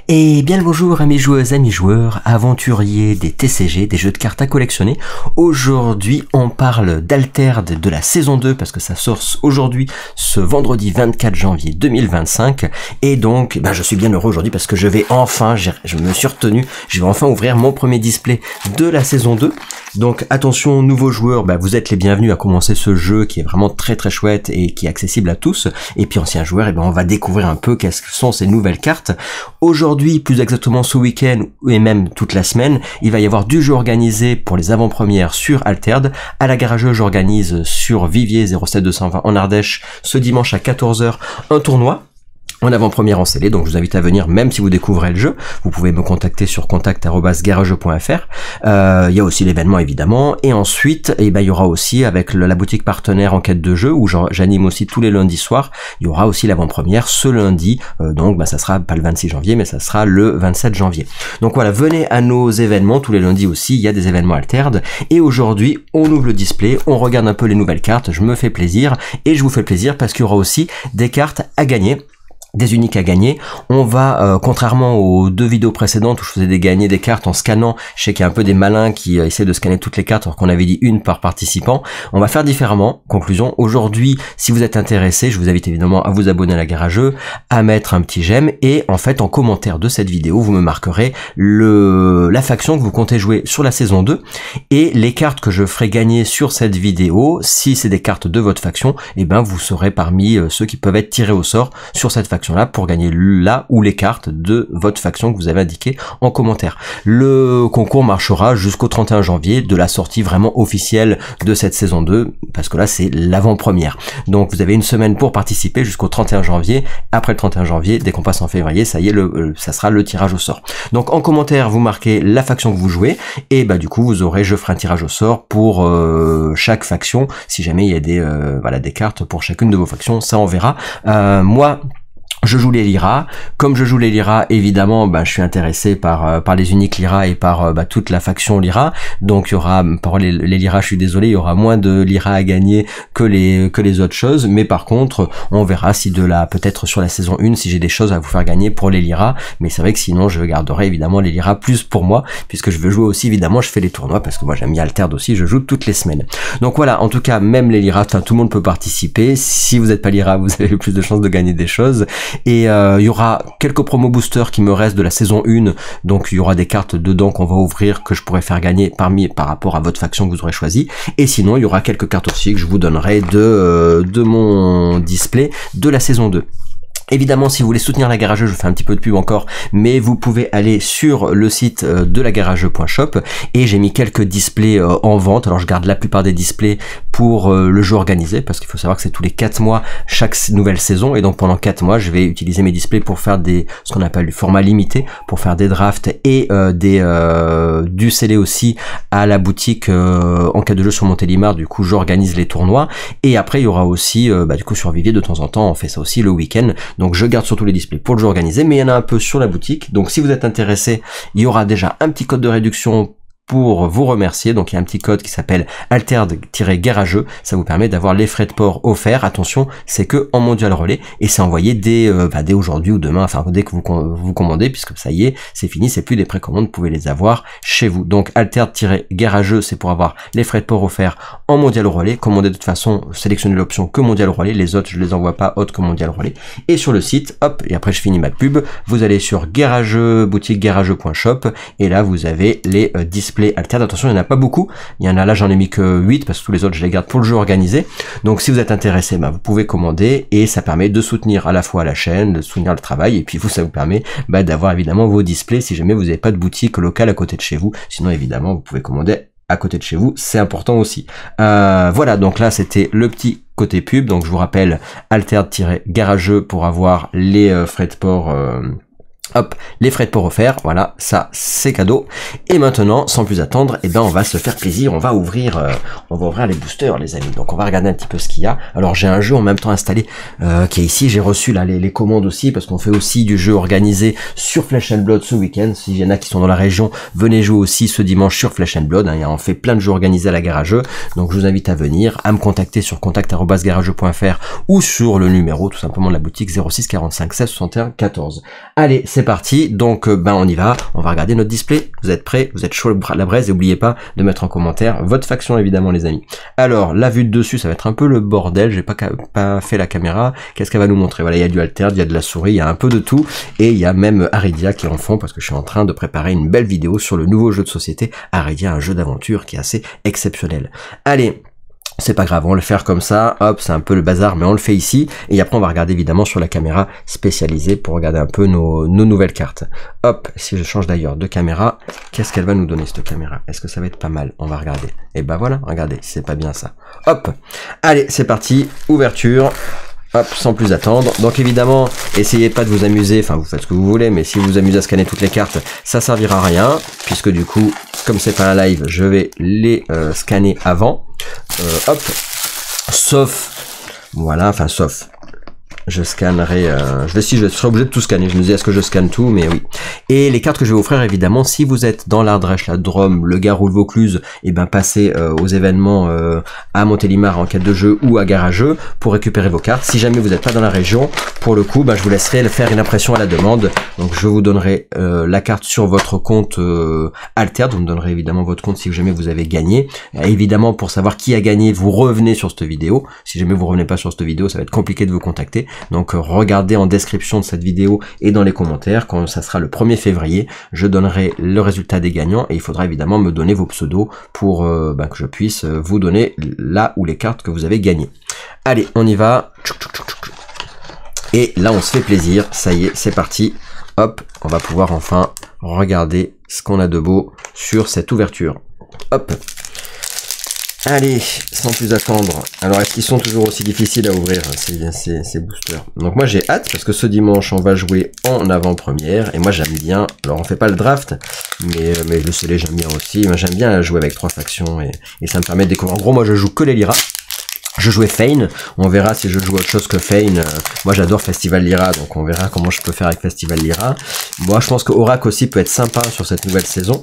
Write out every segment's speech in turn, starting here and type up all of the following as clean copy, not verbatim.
Et bien le bonjour amis joueuses, amis joueurs, aventuriers des TCG, des jeux de cartes à collectionner. Aujourd'hui on parle d'Alterd de la saison 2 parce que ça sort aujourd'hui ce vendredi 24 janvier 2025. Et donc je suis bien heureux aujourd'hui parce que je vais enfin, je me suis retenu, je vais enfin ouvrir mon premier display de la saison 2. Donc attention nouveaux joueurs, vous êtes les bienvenus à commencer ce jeu qui est vraiment très très chouette et qui est accessible à tous. Et puis anciens joueurs, on va découvrir un peu qu'est-ce que sont ces nouvelles cartes. Aujourd'hui, plus exactement ce week-end et même toute la semaine, il va y avoir du jeu organisé pour les avant-premières sur Alter. À la garageuse, j'organise sur Vivier 07220 en Ardèche ce dimanche à 14 h un tournoi en avant-première en scellé, donc je vous invite à venir même si vous découvrez le jeu. Vous pouvez me contacter sur contact@garageux.fr. Il y a aussi l'événement évidemment, et ensuite il y aura aussi avec la boutique partenaire Enquête de jeu où j'anime aussi tous les lundis soirs. Il y aura aussi l'avant-première ce lundi, donc ça sera pas le 26 janvier mais ça sera le 27 janvier. Donc voilà, venez à nos événements tous les lundis aussi, il y a des événements Alter. Et aujourd'hui on ouvre le display, on regarde un peu les nouvelles cartes, je me fais plaisir et je vous fais plaisir parce qu'il y aura aussi des cartes à gagner. Des uniques à gagner. On va, contrairement aux deux vidéos précédentes où je faisais gagner des cartes en scannant, je sais qu'il y a un peu des malins qui essaient de scanner toutes les cartes alors qu'on avait dit une par participant. On va faire différemment. Conclusion, aujourd'hui, si vous êtes intéressé, je vous invite évidemment à vous abonner à la Garageux, à mettre un petit j'aime et en fait en commentaire de cette vidéo, vous me marquerez la faction que vous comptez jouer sur la saison 2 et les cartes que je ferai gagner sur cette vidéo. Si c'est des cartes de votre faction, vous serez parmi ceux qui peuvent être tirés au sort sur cette faction là pour gagner là ou les cartes de votre faction que vous avez indiqué en commentaire. Le concours marchera jusqu'au 31 janvier de la sortie vraiment officielle de cette saison 2 parce que là c'est l'avant-première. Donc vous avez une semaine pour participer jusqu'au 31 janvier. Après le 31 janvier, dès qu'on passe en février, ça y est, ça sera le tirage au sort. Donc en commentaire, vous marquez la faction que vous jouez et du coup vous aurez, je ferai un tirage au sort pour chaque faction. Si jamais il y a des cartes pour chacune de vos factions, ça on verra. Moi, je joue les Lyra. Comme je joue les Lyra, évidemment, je suis intéressé par les uniques Lyra et par toute la faction Lyra. Donc il y aura, par les Lyra, je suis désolé, il y aura moins de Lyra à gagner que les autres choses. Mais par contre, on verra si peut-être sur la saison 1, si j'ai des choses à vous faire gagner pour les Lyra. Mais c'est vrai que sinon, je garderai évidemment les Lyra plus pour moi, puisque je veux jouer aussi, évidemment, je fais les tournois, parce que moi j'aime bien Alter aussi, je joue toutes les semaines. Donc voilà, en tout cas, même les Lyra, tout le monde peut participer. Si vous n'êtes pas Lyra, vous avez plus de chances de gagner des choses. Et il y aura quelques promos boosters qui me restent de la saison 1, donc il y aura des cartes dedans qu'on va ouvrir que je pourrais faire gagner par rapport à votre faction que vous aurez choisi. Et sinon il y aura quelques cartes aussi que je vous donnerai de mon display de la saison 2. Évidemment, si vous voulez soutenir la Garageux, je fais un petit peu de pub encore, mais vous pouvez aller sur le site de la garageux.shop et j'ai mis quelques displays en vente. Alors je garde la plupart des displays pour le jeu organisé parce qu'il faut savoir que c'est tous les 4 mois chaque nouvelle saison et donc pendant 4 mois je vais utiliser mes displays pour faire ce qu'on appelle du format limité, pour faire des drafts et du scellé aussi à la boutique en cas de jeu sur Montélimar. Du coup j'organise les tournois et après il y aura aussi du coup sur Vivier de temps en temps on fait ça aussi le week-end. Donc je garde surtout les displays pour le jeu organisé, mais il y en a un peu sur la boutique. Donc si vous êtes intéressé, il y aura déjà un petit code de réduction pour vous remercier. Donc il y a un petit code qui s'appelle Alter-Garageux, ça vous permet d'avoir les frais de port offerts. Attention, c'est que en mondial relais et c'est envoyé dès aujourd'hui ou demain, enfin dès que vous commandez, puisque ça y est, c'est fini, c'est plus des précommandes, vous pouvez les avoir chez vous. Donc Alter-Garageux, c'est pour avoir les frais de port offerts en mondial relais. Commandez de toute façon, sélectionnez l'option que mondial relais, les autres je les envoie pas autres que mondial relais. Et sur le site, hop, et après je finis ma pub, vous allez sur Garageux, boutique garageux.shop et là vous avez les displays Alter. Attention, il n'y en a pas beaucoup, il y en a là, j'en ai mis que 8 parce que tous les autres je les garde pour le jeu organisé. Donc si vous êtes intéressé, vous pouvez commander et ça permet de soutenir à la fois la chaîne, de soutenir le travail et puis ça vous permet d'avoir évidemment vos displays si jamais vous n'avez pas de boutique locale à côté de chez vous. Sinon évidemment vous pouvez commander à côté de chez vous, c'est important aussi. Voilà, donc là c'était le petit côté pub, donc je vous rappelle Alter-Garageux pour avoir les frais de port Hop, les frais de port offerts, voilà, ça c'est cadeau. Et maintenant, sans plus attendre, on va se faire plaisir, on va ouvrir les boosters les amis. Donc on va regarder un petit peu ce qu'il y a. Alors j'ai un jeu en même temps installé qui est ici, j'ai reçu là les commandes aussi parce qu'on fait aussi du jeu organisé sur Flesh and Blood ce week-end. S'il y en a qui sont dans la région, venez jouer aussi ce dimanche sur Flesh and Blood, on fait plein de jeux organisés à la Garageux. Donc je vous invite à venir, à me contacter sur contact@garageux.fr ou sur le numéro tout simplement de la boutique 06 45 16 61 14. Allez, c'est parti, donc ben on y va, on va regarder notre display. Vous êtes prêts? Vous êtes chaud à la braise? Et n'oubliez pas de mettre en commentaire votre faction évidemment les amis. Alors la vue de dessus ça va être un peu le bordel, j'ai pas fait la caméra. Qu'est-ce qu'elle va nous montrer? Voilà, il y a du alter, il y a de la souris, il y a un peu de tout, et il y a même Aridia qui est en fond parce que je suis en train de préparer une belle vidéo sur le nouveau jeu de société Aridia, un jeu d'aventure qui est assez exceptionnel. Allez, c'est pas grave, on va le faire comme ça, hop, c'est un peu le bazar, mais on le fait ici, et après on va regarder évidemment sur la caméra spécialisée pour regarder un peu nos nouvelles cartes. Hop, si je change d'ailleurs de caméra, qu'est-ce qu'elle va nous donner cette caméra? Est-ce que ça va être pas mal? On va regarder. Et ben voilà, regardez, si c'est pas bien ça. Hop, allez, c'est parti, ouverture. Hop, sans plus attendre. Donc évidemment, essayez pas de vous amuser, enfin vous faites ce que vous voulez, mais si vous vous amusez à scanner toutes les cartes, ça servira à rien, puisque du coup, comme c'est pas un live, je vais les scanner avant. Hop, sauf, voilà, enfin sauf, je scannerai, je serai obligé de tout scanner, je me dis est-ce que je scanne tout, mais oui. Et les cartes que je vais vous offrir évidemment, si vous êtes dans l'Ardèche, la Drôme, le Gard ou le Vaucluse, et ben passez aux événements à Montélimar en quête de jeu ou à Garageux pour récupérer vos cartes. Si jamais vous n'êtes pas dans la région, pour le coup, ben, je vous laisserai faire une impression à la demande. Donc je vous donnerai la carte sur votre compte Alter, vous me donnerez évidemment votre compte si jamais vous avez gagné. Évidemment, pour savoir qui a gagné, vous revenez sur cette vidéo. Si jamais vous revenez pas sur cette vidéo, ça va être compliqué de vous contacter. Donc regardez en description de cette vidéo et dans les commentaires, quand ça sera le 1er février, je donnerai le résultat des gagnants et il faudra évidemment me donner vos pseudos pour que je puisse vous donner là où les cartes que vous avez gagnées. Allez, on y va. Et là on se fait plaisir, ça y est, c'est parti. Hop, on va pouvoir enfin regarder ce qu'on a de beau sur cette ouverture. Hop. Allez, sans plus attendre. Alors, est-ce qu'ils sont toujours aussi difficiles à ouvrir, ces boosters? Donc moi, j'ai hâte, parce que ce dimanche, on va jouer en avant-première, et moi, j'aime bien, alors on fait pas le draft, mais le scellé, j'aime bien aussi. Moi, j'aime bien jouer avec 3 factions, et ça me permet de découvrir. En gros, moi, je joue que les Lyra. Je jouais Fane, on verra si je joue autre chose que Fane. Moi j'adore Festival Lyra, donc on verra comment je peux faire avec Festival Lyra. Moi je pense que Oracle aussi peut être sympa sur cette nouvelle saison.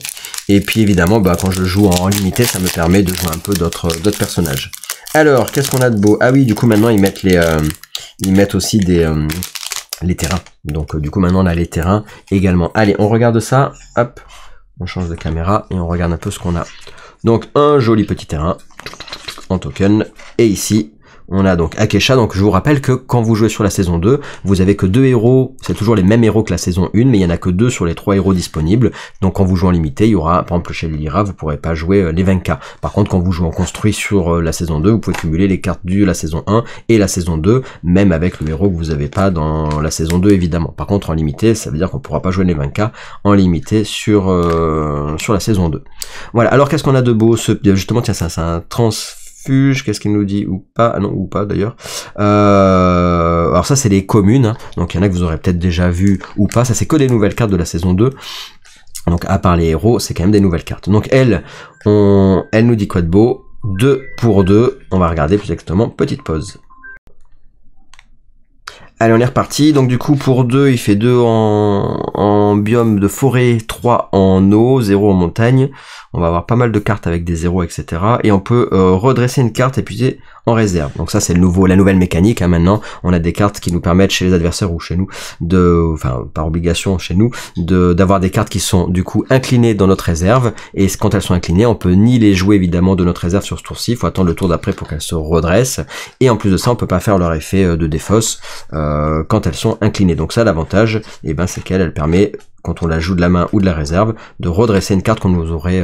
Et puis évidemment, quand je joue en limité, ça me permet de jouer un peu d'autres personnages. Alors, qu'est-ce qu'on a de beau? Ah oui, du coup maintenant ils mettent aussi les terrains. Donc du coup maintenant on a les terrains également. Allez, on regarde ça, hop, on change de caméra et on regarde un peu ce qu'on a. Donc un joli petit terrain en token, et ici on a donc Akesha. Donc je vous rappelle que quand vous jouez sur la saison 2, vous avez que 2 héros, c'est toujours les mêmes héros que la saison 1, mais il y en a que 2 sur les 3 héros disponibles. Donc quand vous jouez en limité, il y aura, par exemple chez les Lyra, vous pourrez pas jouer les 20k. Par contre, quand vous jouez en construit sur la saison 2, vous pouvez cumuler les cartes de la saison 1 et la saison 2, même avec le héros que vous avez pas dans la saison 2 évidemment. Par contre en limité, ça veut dire qu'on pourra pas jouer les 20k en limité sur la saison 2. Voilà, alors qu'est-ce qu'on a de beau? Justement, tiens, c'est un transfuge, qu'est-ce qu'il nous dit? Ou pas? Ah non, ou pas d'ailleurs. Alors ça, c'est les communes, hein. Donc il y en a que vous aurez peut-être déjà vu ou pas. Ça, c'est que des nouvelles cartes de la saison 2. Donc à part les héros, c'est quand même des nouvelles cartes. Donc elle nous dit quoi de beau? 2 pour 2. On va regarder plus exactement. Petite pause. Allez, on est reparti. Donc du coup, pour 2, il fait 2 en biome de forêt, 3 en eau, 0 en montagne. On va avoir pas mal de cartes avec des 0, etc. Et on peut redresser une carte et puis en réserve. Donc ça, c'est la nouvelle mécanique. Hein, maintenant, on a des cartes qui nous permettent chez les adversaires ou chez nous, enfin par obligation chez nous, d'avoir des cartes qui sont du coup inclinées dans notre réserve. Et quand elles sont inclinées, on peut ni les jouer évidemment de notre réserve sur ce tour-ci. Il faut attendre le tour d'après pour qu'elles se redressent. Et en plus de ça, on peut pas faire leur effet de défausse quand elles sont inclinées. Donc ça, l'avantage, c'est qu'elle permet, quand on la joue de la main ou de la réserve, de redresser une carte qu'on nous aurait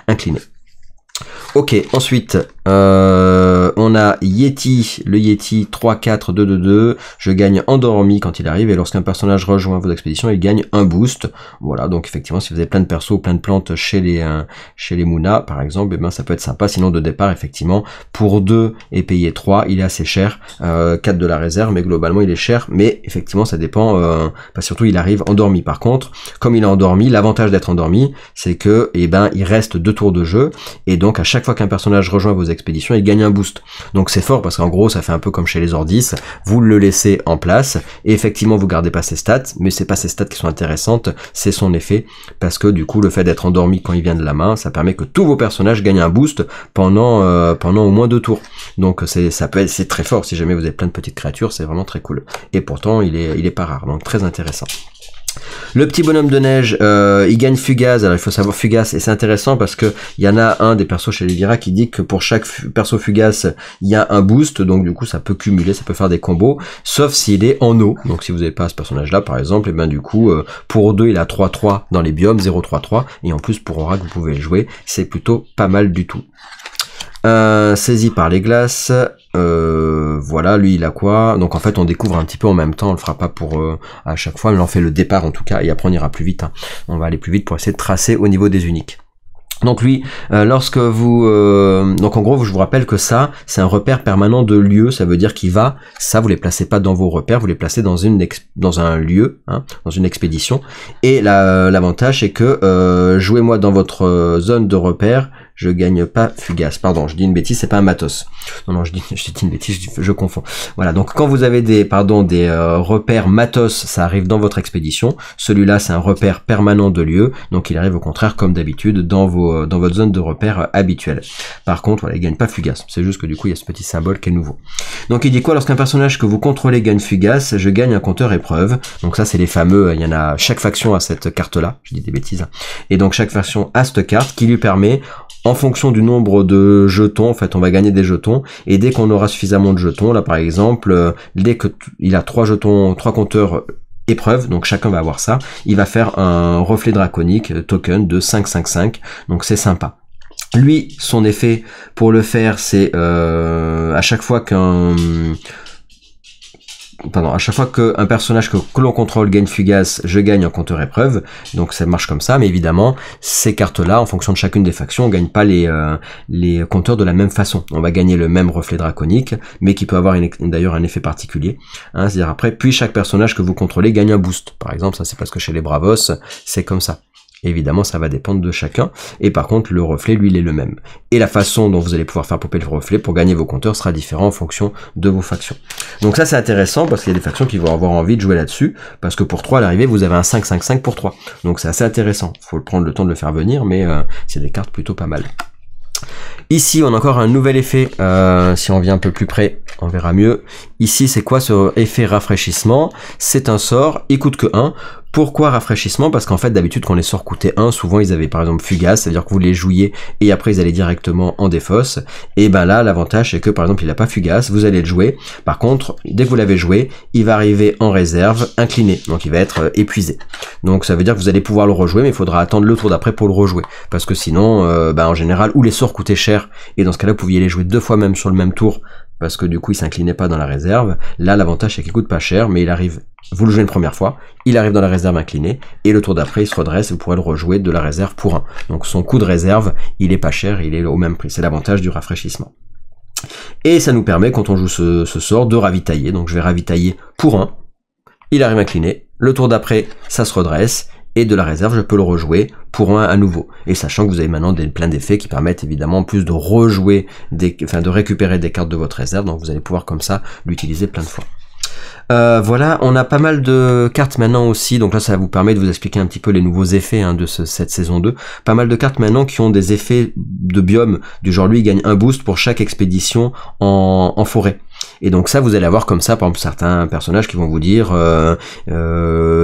inclinée. Ok, ensuite, on a Yeti, le Yeti 3-4, 2-2-2, je gagne endormi quand il arrive, et lorsqu'un personnage rejoint vos expéditions, il gagne un boost. Voilà, donc effectivement, si vous avez plein de persos ou plein de plantes chez les Muna, par exemple, ça peut être sympa. Sinon, de départ, effectivement, pour 2 et payer 3, il est assez cher, 4 de la réserve, mais globalement, il est cher, mais effectivement, ça dépend, surtout, il arrive endormi. Par contre, comme il est endormi, l'avantage d'être endormi, c'est que, il reste 2 tours de jeu, et donc, à chaque fois qu'un personnage rejoint vos expéditions, il gagne un boost. Donc c'est fort parce qu'en gros ça fait un peu comme chez les Ordis, vous le laissez en place et effectivement vous gardez pas ses stats, mais c'est pas ses stats qui sont intéressantes, c'est son effet, parce que du coup le fait d'être endormi quand il vient de la main, ça permet que tous vos personnages gagnent un boost pendant au moins 2 tours. Donc c'est très fort. Si jamais vous avez plein de petites créatures, c'est vraiment très cool. Et pourtant il est pas rare, donc très intéressant. Le petit bonhomme de neige, il gagne Fugace. Alors il faut savoir Fugace, et c'est intéressant parce que il y en a un des persos chez les Lyra qui dit que pour chaque perso Fugace, il y a un boost, donc du coup ça peut cumuler, ça peut faire des combos, sauf s'il est en eau. Donc si vous n'avez pas ce personnage-là, par exemple, et ben du coup, pour 2, il a 3-3 dans les biomes, 0-3-3, et en plus pour Aura que vous pouvez le jouer, c'est plutôt pas mal du tout. Saisi par les glaces, voilà, lui il a quoi? Donc en fait on découvre un petit peu en même temps, on le fera pas pour à chaque fois, mais on fait le départ en tout cas, et après on ira plus vite, hein. On va aller plus vite pour essayer de tracer au niveau des uniques. Donc lui, lorsque vous... donc en gros, je vous rappelle que ça, c'est un repère permanent de lieu, ça veut dire qu'il va, ça vous les placez pas dans vos repères, vous les placez dans un lieu, hein, dans une expédition, et l'avantage c'est que, jouez-moi dans votre zone de repère, je gagne pas Fugace, pardon, je dis une bêtise, c'est pas un matos. Non, je dis une bêtise, je confonds. Voilà, donc quand vous avez des repères matos, ça arrive dans votre expédition. Celui-là, c'est un repère permanent de lieu, donc il arrive au contraire, comme d'habitude, dans votre zone de repère habituelle. Par contre, voilà, il gagne pas Fugace. C'est juste que du coup, il y a ce petit symbole qui est nouveau. Donc il dit quoi? Lorsqu'un personnage que vous contrôlez gagne Fugace, je gagne un compteur épreuve. Donc ça, c'est les fameux, il y en a, chaque faction a cette carte-là, je dis des bêtises. Et donc chaque faction a cette carte qui lui permet, en fonction du nombre de jetons, en fait, on va gagner des jetons, et dès qu'on aura suffisamment de jetons, là par exemple, dès que il a 3 jetons, 3 compteurs épreuve, donc chacun va avoir ça, il va faire un reflet draconique token de 5-5-5, donc c'est sympa. Lui, son effet pour le faire, c'est à chaque fois qu'un personnage que l'on contrôle gagne Fugace, je gagne un compteur épreuve, donc ça marche comme ça, mais évidemment, ces cartes-là, en fonction de chacune des factions, on gagne pas les compteurs de la même façon. On va gagner le même reflet draconique, mais qui peut avoir d'ailleurs un effet particulier, hein, c'est-à-dire après, puis chaque personnage que vous contrôlez gagne un boost. Par exemple, ça c'est parce que chez les Bravos, c'est comme ça. Évidemment, ça va dépendre de chacun, et par contre, le reflet, lui, il est le même. Et la façon dont vous allez pouvoir faire popper le reflet pour gagner vos compteurs sera différent en fonction de vos factions. Donc ça, c'est intéressant, parce qu'il y a des factions qui vont avoir envie de jouer là-dessus, parce que pour 3, à l'arrivée, vous avez un 5-5-5 pour 3. Donc c'est assez intéressant. Faut prendre le temps de le faire venir, mais c'est des cartes plutôt pas mal. Ici, on a encore un nouvel effet, si on vient un peu plus près, on verra mieux. Ici, c'est quoi ce effet rafraîchissement? C'est un sort, il coûte que 1. Pourquoi rafraîchissement? Parce qu'en fait, d'habitude, quand les sorts coûtaient 1, souvent, ils avaient par exemple Fugace, c'est-à-dire que vous les jouiez et après, ils allaient directement en défausse. Et ben là, l'avantage, c'est que par exemple, il n'a pas Fugace, vous allez le jouer. Par contre, dès que vous l'avez joué, il va arriver en réserve, incliné. Donc, il va être épuisé. Donc, ça veut dire que vous allez pouvoir le rejouer, mais il faudra attendre le tour d'après pour le rejouer. Parce que sinon, en général, ou les sorts coûtaient cher, et dans ce cas-là, vous pouviez les jouer 2 fois même sur le même tour, parce que du coup il s'inclinait pas dans la réserve. Là l'avantage c'est qu'il coûte pas cher, mais il arrive, vous le jouez une première fois, il arrive dans la réserve inclinée, et le tour d'après il se redresse et vous pourrez le rejouer de la réserve pour 1. Donc son coût de réserve, il est pas cher, il est au même prix, c'est l'avantage du rafraîchissement. Et ça nous permet quand on joue ce sort de ravitailler, donc je vais ravitailler pour 1, il arrive incliné, le tour d'après ça se redresse, et de la réserve, je peux le rejouer pour 1 à nouveau. Et sachant que vous avez maintenant plein d'effets qui permettent évidemment en plus de rejouer, de récupérer des cartes de votre réserve, donc vous allez pouvoir comme ça l'utiliser plein de fois. Voilà, on a pas mal de cartes maintenant aussi, donc là ça vous permet de vous expliquer un petit peu les nouveaux effets de cette saison 2. Pas mal de cartes maintenant qui ont des effets de biome, du genre lui il gagne un boost pour chaque expédition en forêt. Et donc ça, vous allez avoir comme ça, par exemple, certains personnages qui vont vous dire,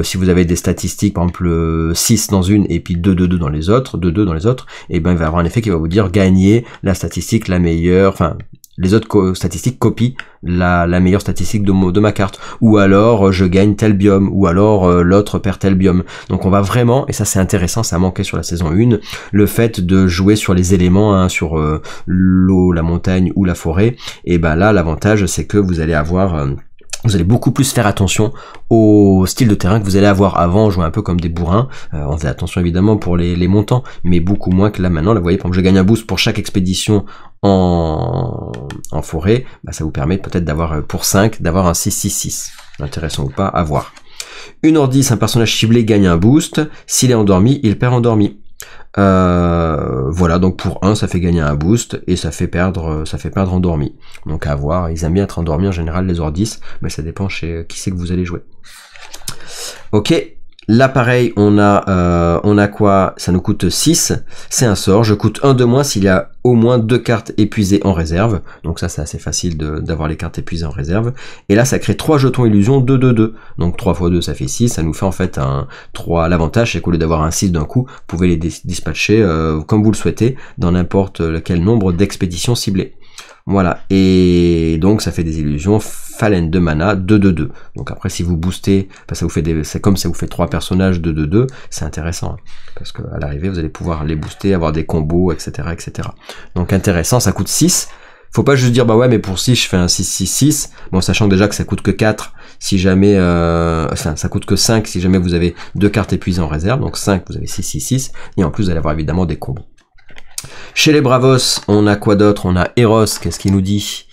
si vous avez des statistiques, par exemple 6 dans une et puis 2 dans les autres, 2 dans les autres, et ben il va y avoir un effet qui va vous dire gagner la statistique la meilleure, enfin les autres statistiques copient la meilleure statistique de ma carte, ou alors je gagne tel biome, ou alors l'autre perd tel biome. Donc on va vraiment, et ça c'est intéressant, ça manquait sur la saison 1, le fait de jouer sur les éléments, sur l'eau, la montagne ou la forêt, et ben là l'avantage c'est que vous allez avoir... vous allez beaucoup plus faire attention au style de terrain que vous allez avoir. Avant, on jouait un peu comme des bourrins, on faisait attention évidemment pour les montants, mais beaucoup moins que là maintenant. Là, vous voyez, par exemple, je gagne un boost pour chaque expédition en forêt, ça vous permet peut-être d'avoir pour 5, d'avoir un 6-6-6. Intéressant ou pas, à voir. Une ordis, un personnage ciblé gagne un boost, s'il est endormi, il perd endormi. Voilà, donc pour 1 ça fait gagner un boost et ça fait perdre endormi. Donc à voir, ils aiment bien être endormis en général les ordis, mais ça dépend chez qui c'est que vous allez jouer. Ok, Là pareil, on a quoi? Ça nous coûte 6, c'est un sort, je coûte 1 de moins s'il y a au moins 2 cartes épuisées en réserve, donc ça c'est assez facile d'avoir les cartes épuisées en réserve, et là ça crée 3 jetons illusion 2-2-2, donc 3 x 2 ça fait 6, ça nous fait en fait un 3, l'avantage c'est qu'au lieu d'avoir un 6 d'un coup, vous pouvez les dispatcher comme vous le souhaitez, dans n'importe quel nombre d'expéditions ciblées. Voilà, et donc ça fait des illusions Fallen de mana 2-2-2. Donc après si vous boostez, ça vous fait c'est comme ça vous fait 3 personnages 2-2-2, c'est intéressant, hein, parce que à l'arrivée vous allez pouvoir les booster, avoir des combos, etc. etc. Donc intéressant, ça coûte 6. Faut pas juste dire bah ouais mais pour 6 je fais un 6-6-6, bon sachant déjà que ça coûte que 4 si jamais ça coûte que 5 si jamais vous avez 2 cartes épuisées en réserve, donc 5 vous avez 6-6-6, et en plus vous allez avoir évidemment des combos. Chez les Bravos, on a quoi d'autre? On a Eros, qu'est-ce qu'il nous dit?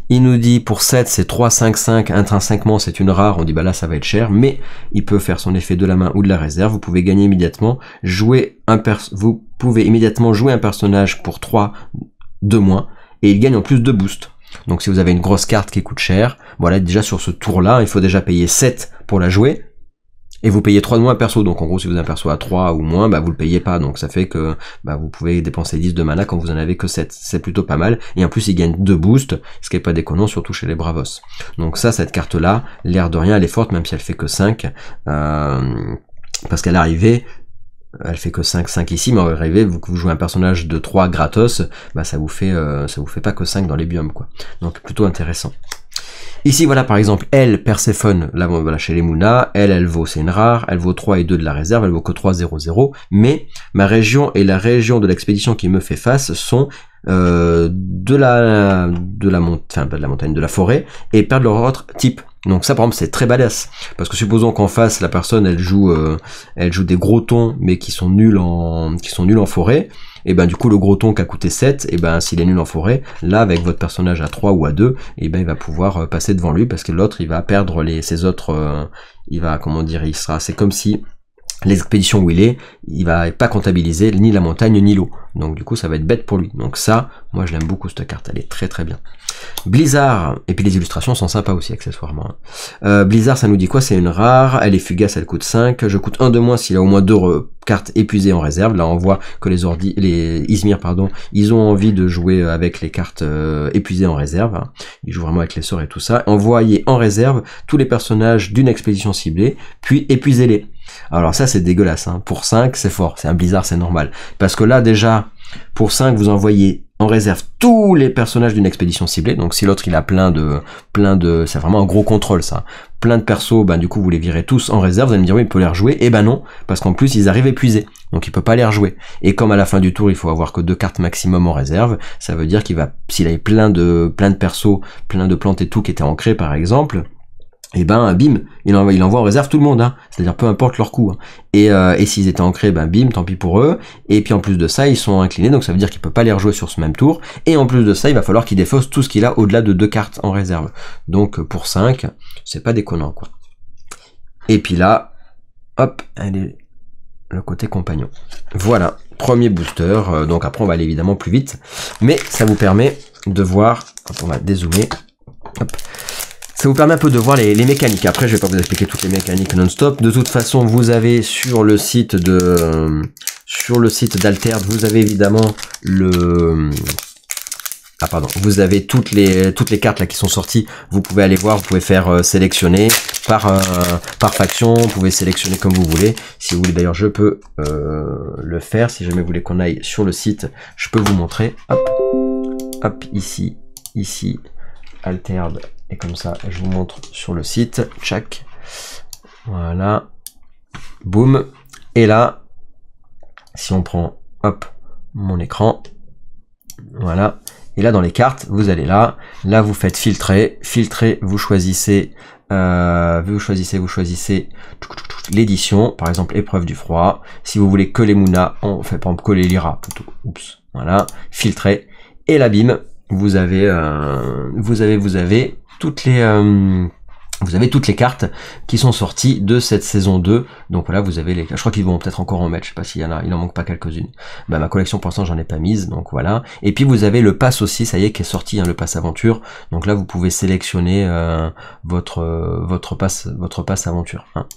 Il nous dit pour 7 c'est 3-5-5, intrinsèquement c'est une rare, on dit bah là ça va être cher, mais il peut faire son effet de la main ou de la réserve, vous pouvez gagner immédiatement, vous pouvez immédiatement jouer un personnage pour 3 de moins, et il gagne en plus de boost. Donc si vous avez une grosse carte qui coûte cher, voilà déjà sur ce tour là, il faut déjà payer 7 pour la jouer, et vous payez 3 de moins perso, donc en gros si vous avez un perso à 3 ou moins, bah vous le payez pas, donc ça fait que bah vous pouvez dépenser 10 de mana quand vous en avez que 7, c'est plutôt pas mal, et en plus il gagne 2 boosts, ce qui est pas déconnant, surtout chez les Bravos. Donc ça, cette carte là, l'air de rien, elle est forte, même si elle fait que 5, parce qu'à l'arrivée, elle fait que 5 ici, mais en arrivée, vous jouez un personnage de 3 gratos, bah ça vous fait pas que 5 dans les biomes, quoi. Donc plutôt intéressant. Ici, voilà, par exemple, elle, Perséphone, là, voilà, chez les Muna, elle vaut, c'est une rare, elle vaut 3 et 2 de la réserve, elle vaut que 3-0-0, mais ma région et la région de l'expédition qui me fait face sont de la montagne, de la forêt, et perdent leur autre type. Donc ça, par exemple, c'est très badass, parce que supposons qu'en face, la personne, elle joue des gros tons, mais qui sont nuls en forêt, et ben du coup le gros ton qui a coûté 7, et ben s'il est nul en forêt, là avec votre personnage à 3 ou à 2, et ben il va pouvoir passer devant lui, parce que l'autre il va perdre ses autres, c'est comme si les expéditions où il va pas comptabiliser ni la montagne ni l'eau, donc du coup ça va être bête pour lui. Donc ça, moi je l'aime beaucoup cette carte, elle est très très bien. Blizzard, et puis les illustrations sont sympas aussi accessoirement. Blizzard, ça nous dit quoi? C'est une rare, elle est fugace, elle coûte 5, je coûte 1 de moins s'il a au moins 2 cartes épuisées en réserve. Là on voit que les Izmir, ils ont envie de jouer avec les cartes épuisées en réserve, ils jouent vraiment avec les sorts et tout ça. Envoyez en réserve tous les personnages d'une expédition ciblée, puis épuisez-les. Alors ça c'est dégueulasse, hein. Pour 5 c'est fort, c'est un Blizzard, c'est normal, parce que là déjà pour 5 vous envoyez en réserve tous les personnages d'une expédition ciblée, donc si l'autre il a plein de, c'est vraiment un gros contrôle ça, plein de persos, ben du coup vous les virez tous en réserve, vous allez me dire oui il peut les rejouer, et ben non, parce qu'en plus ils arrivent épuisés, donc il peut pas les rejouer, et comme à la fin du tour il faut avoir que 2 cartes maximum en réserve, ça veut dire qu'il va, s'il avait plein de persos, plein de plantes et tout qui étaient ancrés par exemple, et ben bim, il envoie en réserve tout le monde, hein. C'est-à-dire peu importe leur coût, hein. Et s'ils étaient ancrés, ben bim, tant pis pour eux, et puis en plus de ça, ils sont inclinés, donc ça veut dire qu'il peut pas les rejouer sur ce même tour, et en plus de ça, il va falloir qu'il défausse tout ce qu'il a au-delà de 2 cartes en réserve. Donc pour 5, c'est pas déconnant, quoi. Et puis là, hop, elle est le côté compagnon. Voilà, premier booster, donc après on va aller évidemment plus vite, mais ça vous permet de voir, hop, on va dézoomer, hop. Ça vous permet un peu de voir les mécaniques. Après, je vais pas vous expliquer toutes les mécaniques non-stop. De toute façon, vous avez sur le site d'Alterd, vous avez évidemment vous avez toutes les cartes là qui sont sorties. Vous pouvez aller voir, vous pouvez faire sélectionner par faction. Vous pouvez sélectionner comme vous voulez. Si vous voulez, d'ailleurs, je peux le faire. Si jamais vous voulez qu'on aille sur le site, je peux vous montrer. Hop, hop, ici, Altered. Et comme ça, je vous montre sur le site. Tchac. Voilà. Boum. Et là, si on prend, hop, mon écran. Voilà. Et là, dans les cartes, vous allez là. Là, vous faites filtrer. Filtrer, vous choisissez l'édition. Par exemple, épreuve du froid. Si vous voulez que les Muna, on fait par exemple que les Lyra plutôt. Oups. Voilà. Filtrer. Et là, bim. Vous avez toutes les cartes qui sont sorties de cette saison 2. Donc voilà, vous avez je crois qu'ils vont peut-être encore en mettre, je sais pas s'il y en a, il en manque pas quelques-unes. Bah, ma collection pour l'instant j'en ai pas mise, donc voilà. Et puis vous avez le pass aussi, ça y est, qui est sorti, hein, le pass aventure. Donc là vous pouvez sélectionner votre pass aventure, hein.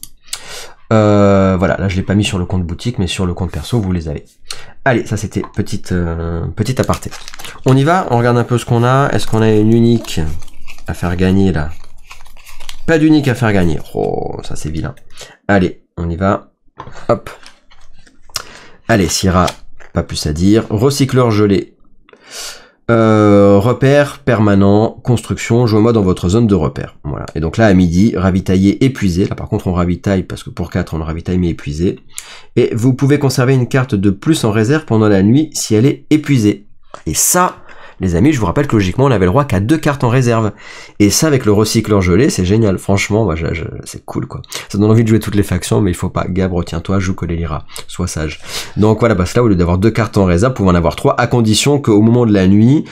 Voilà, là je l'ai pas mis sur le compte boutique, mais sur le compte perso, vous les avez. Allez, ça c'était petite aparté. On y va, on regarde un peu ce qu'on a. Est-ce qu'on a une unique à faire gagner là? Pas d'unique à faire gagner. Oh, ça c'est vilain. Allez, on y va. Hop. Allez, Syrah, pas plus à dire. Recycleur gelé. Repère permanent, construction, jouez-moi dans votre zone de repère. Voilà. Et donc là, à midi, ravitailler, épuisé. Là, par contre, on ravitaille, parce que pour 4, on ravitaille, mais épuisé. Et vous pouvez conserver une carte de plus en réserve pendant la nuit si elle est épuisée. Et ça, les amis, je vous rappelle que logiquement, on avait le droit qu'à 2 cartes en réserve. Et ça, avec le recycleur gelé, c'est génial. Franchement, moi, c'est cool, quoi. Ça donne envie de jouer toutes les factions, mais il faut pas. Gab, retiens-toi, joue Kolelira. Sois sage. Donc voilà, parce que là, au lieu d'avoir 2 cartes en réserve, vous pouvez en avoir 3, à condition qu'au moment de la nuit,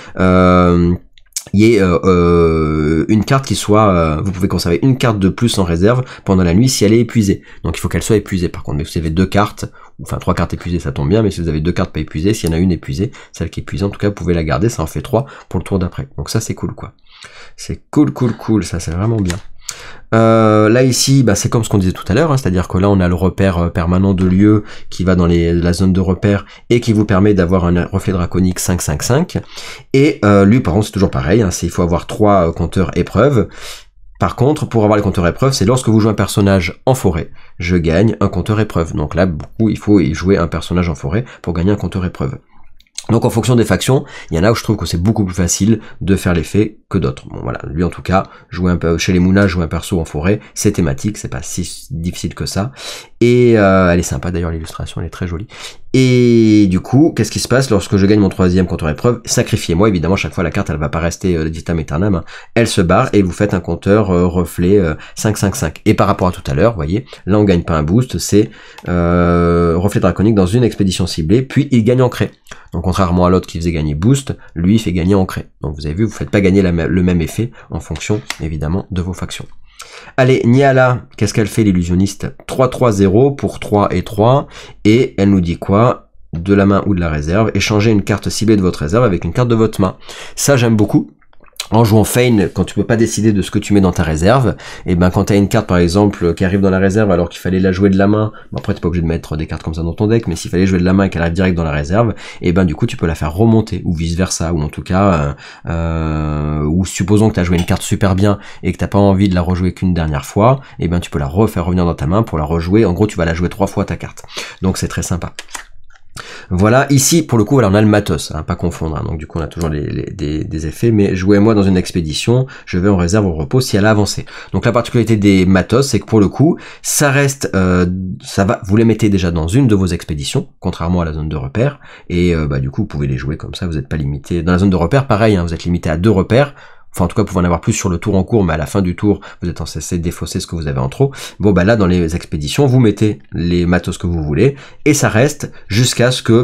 il y ait une carte qui soit... vous pouvez conserver une carte de plus en réserve pendant la nuit si elle est épuisée. Donc il faut qu'elle soit épuisée par contre. Mais si vous avez 2 cartes, enfin 3 cartes épuisées, ça tombe bien, mais si vous avez 2 cartes pas épuisées, s'il y en a une épuisée, celle qui est épuisée, en tout cas, vous pouvez la garder, ça en fait 3 pour le tour d'après. Donc ça c'est cool, quoi. C'est cool, ça c'est vraiment bien. Là ici, bah, c'est comme ce qu'on disait tout à l'heure, hein, c'est-à-dire que là on a le repère permanent de lieu qui va dans la zone de repère et qui vous permet d'avoir un reflet draconique 5-5-5. Et lui par contre c'est toujours pareil, hein, il faut avoir 3 compteurs épreuves. Par contre, pour avoir les compteurs épreuves, c'est lorsque vous jouez un personnage en forêt, je gagne un compteur épreuve. Donc là, beaucoup, il faut y jouer un personnage en forêt pour gagner un compteur épreuve. Donc en fonction des factions, il y en a où je trouve que c'est beaucoup plus facile de faire l'effet que d'autres. Bon voilà, lui en tout cas, jouer un peu chez les Mounas, jouer un perso en forêt, c'est thématique, c'est pas si difficile que ça. Et elle est sympa d'ailleurs, l'illustration, elle est très jolie. Et du coup, qu'est-ce qui se passe lorsque je gagne mon 3e compteur épreuve? Sacrifiez-moi, évidemment, chaque fois la carte elle va pas rester vitam aeternam, hein. Elle se barre et vous faites un compteur reflet 5-5-5. Et par rapport à tout à l'heure, vous voyez, là on gagne pas un boost, c'est reflet draconique dans une expédition ciblée, puis il gagne ancré. Donc contrairement à l'autre qui faisait gagner boost, lui il fait gagner ancré. Donc vous avez vu, vous faites pas gagner le même effet en fonction évidemment de vos factions. Allez, Niala, qu'est-ce qu'elle fait l'illusionniste? 3-3-0 pour 3 et 3, et elle nous dit quoi? De la main ou de la réserve, échanger une carte ciblée de votre réserve avec une carte de votre main. Ça j'aime beaucoup. En jouant Feign, quand tu peux pas décider de ce que tu mets dans ta réserve, et ben quand tu as une carte par exemple qui arrive dans la réserve alors qu'il fallait la jouer de la main, bon après t'es pas obligé de mettre des cartes comme ça dans ton deck, mais s'il fallait jouer de la main et qu'elle arrive direct dans la réserve, et ben du coup tu peux la faire remonter, ou vice versa, ou en tout cas, ou supposons que tu as joué une carte super bien et que t'as pas envie de la rejouer qu'une dernière fois, et ben tu peux la refaire revenir dans ta main pour la rejouer, en gros tu vas la jouer 3 fois ta carte. Donc c'est très sympa. Voilà, ici pour le coup alors on a le matos, hein, pas confondre, hein, donc du coup on a toujours des effets, mais jouez-moi dans une expédition, je vais en réserve au repos si elle a avancé. Donc la particularité des matos, c'est que pour le coup, ça reste, vous les mettez déjà dans une de vos expéditions, contrairement à la zone de repère, et bah du coup vous pouvez les jouer comme ça, vous n'êtes pas limité. Dans la zone de repère, pareil, hein, vous êtes limité à 2 repères. Enfin, en tout cas, vous pouvez en avoir plus sur le tour en cours, mais à la fin du tour, vous êtes censé défausser ce que vous avez en trop. Bon, bah là, dans les expéditions, vous mettez les matos que vous voulez, et ça reste jusqu'à ce que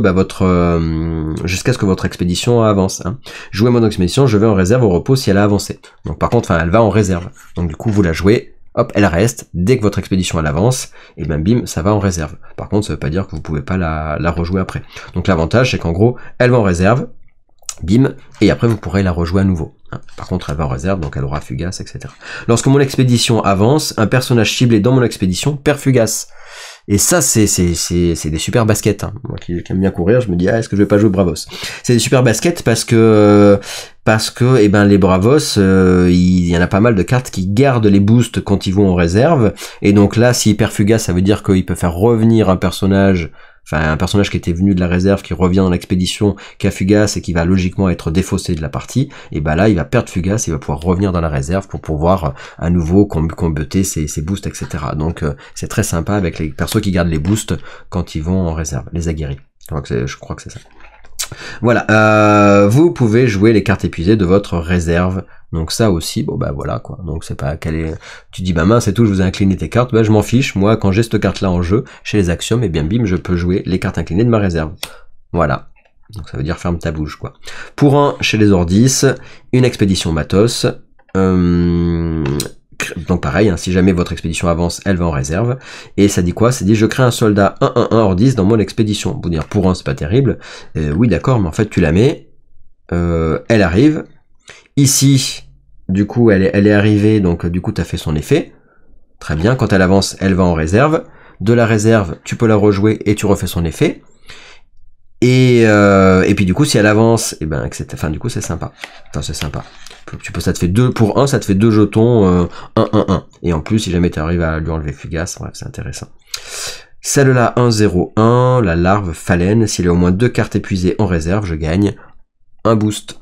votre expédition avance. Hein. Jouez mon expédition, je vais en réserve au repos si elle a avancé. Donc, par contre, elle va en réserve. Donc, du coup, vous la jouez. Hop, elle reste. Dès que votre expédition elle avance, et ben bim, ça va en réserve. Par contre, ça veut pas dire que vous pouvez pas la rejouer après. Donc, l'avantage, c'est qu'en gros, elle va en réserve. Bim, et après vous pourrez la rejouer à nouveau. Par contre, elle va en réserve, donc elle aura fugace, etc. Lorsque mon expédition avance, un personnage ciblé dans mon expédition perd fugace. Et ça, c'est des super baskets. Hein. Moi qui aime bien courir, je me dis, est-ce que je vais pas jouer Bravos? C'est des super baskets parce que eh ben, les Bravos, il y en a pas mal de cartes qui gardent les boosts quand ils vont en réserve. Et donc là, s'il perd fugace, ça veut dire qu'il peut faire revenir un personnage qui était venu de la réserve, qui revient dans l'expédition, qui a fugace et qui va logiquement être défaussé de la partie, et bah là il va perdre fugace, il va pouvoir revenir dans la réserve pour pouvoir à nouveau combuter ses boosts, etc. Donc c'est très sympa avec les persos qui gardent les boosts quand ils vont en réserve, les aguerris. Je crois que c'est ça. Voilà, vous pouvez jouer les cartes épuisées de votre réserve. Donc ça aussi, bon bah voilà quoi. Donc c'est pas tu dis bah mince c'est tout, je vous ai incliné tes cartes, bah je m'en fiche, moi quand j'ai cette carte là en jeu, chez les axiomes, et bien bim, je peux jouer les cartes inclinées de ma réserve. Voilà. Donc ça veut dire ferme ta bouche quoi. Pour un, chez les Ordis, une expédition matos. Donc pareil, hein, si jamais votre expédition avance, elle va en réserve. Et ça dit quoi? Ça dit je crée un soldat 1-1-1 Ordis dans mon expédition. Vous dire pour un c'est pas terrible. Oui d'accord, mais en fait tu la mets, elle arrive. Ici, du coup, elle est arrivée, donc du coup, tu as fait son effet. Très bien, quand elle avance, elle va en réserve. de la réserve, tu peux la rejouer et tu refais son effet. Et puis du coup, si elle avance, et ben, etc. Enfin, du coup, c'est sympa. Enfin, c'est sympa. Ça te fait 2 pour 1, ça te fait 2 jetons 1-1-1. Et en plus, si jamais tu arrives à lui enlever Fugace, bref, c'est intéressant. Celle-là, 1-0-1, la larve Phalène. S'il y a au moins 2 cartes épuisées en réserve, je gagne un boost.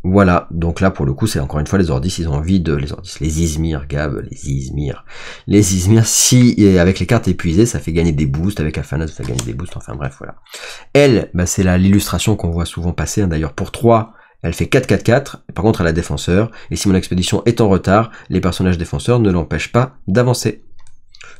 Voilà, donc là pour le coup c'est encore une fois les Ordis, ils ont envie de... les Izmir, Gab, les Izmir, si avec les cartes épuisées ça fait gagner des boosts, avec Alphanos ça fait gagner des boosts, enfin bref voilà. Elle, bah, c'est l'illustration qu'on voit souvent passer, hein, d'ailleurs pour 3, elle fait 4-4-4, par contre elle a défenseur, et si mon expédition est en retard, les personnages défenseurs ne l'empêchent pas d'avancer.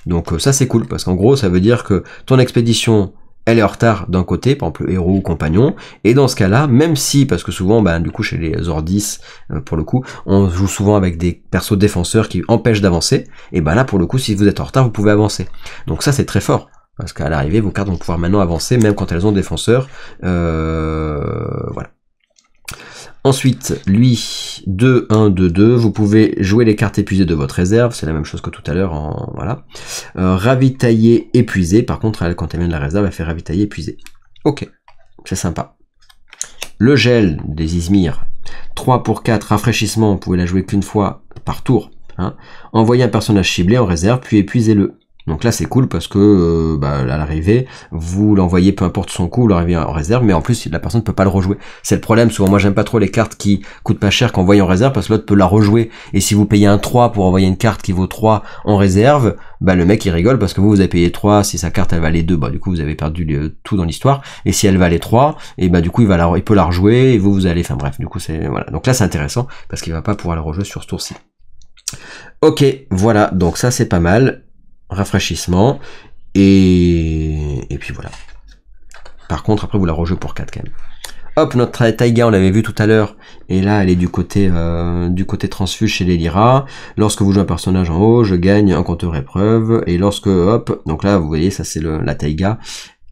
Donc ça c'est cool, parce qu'en gros ça veut dire que ton expédition... elle est en retard d'un côté, par exemple le héros ou compagnon, et dans ce cas-là, même si, parce que souvent, bah, du coup, chez les Ordis, pour le coup, on joue souvent avec des persos défenseurs qui empêchent d'avancer, et bah là, pour le coup, si vous êtes en retard, vous pouvez avancer. Donc ça, c'est très fort, parce qu'à l'arrivée, vos cartes vont pouvoir maintenant avancer, même quand elles ont défenseur, voilà. Ensuite, lui, 2, 1, 2, 2, vous pouvez jouer les cartes épuisées de votre réserve, c'est la même chose que tout à l'heure, voilà. Ravitailler, épuisé, par contre, elle, quand elle vient de la réserve, elle fait ravitailler, épuisé. Ok, c'est sympa. Le gel des Izmir, 3 pour 4, rafraîchissement, vous pouvez la jouer qu'une fois par tour. Hein. Envoyez un personnage ciblé en réserve, puis épuisez-le. Donc là c'est cool parce que bah, à l'arrivée, vous l'envoyez peu importe son coup, vous l'arrivez en réserve, mais en plus la personne ne peut pas le rejouer. C'est le problème, souvent moi j'aime pas trop les cartes qui coûtent pas cher qu'envoyer en réserve parce que l'autre peut la rejouer. Et si vous payez un 3 pour envoyer une carte qui vaut 3 en réserve, bah le mec il rigole parce que vous avez payé 3, si sa carte elle valait 2, bah du coup vous avez perdu tout dans l'histoire. Et si elle valait 3, et bah du coup il peut la rejouer et vous allez, enfin bref, du coup c'est voilà. Donc là c'est intéressant parce qu'il va pas pouvoir la rejouer sur ce tour-ci. Ok, voilà, donc ça c'est pas mal. Rafraîchissement et puis voilà. Par contre après vous la rejouez pour 4 quand même. Hop, notre Taiga on l'avait vu tout à l'heure et là elle est du côté transfuge chez les Lyra. Lorsque vous jouez un personnage en haut, je gagne un compteur épreuve et lorsque hop, donc là vous voyez ça c'est la Taiga.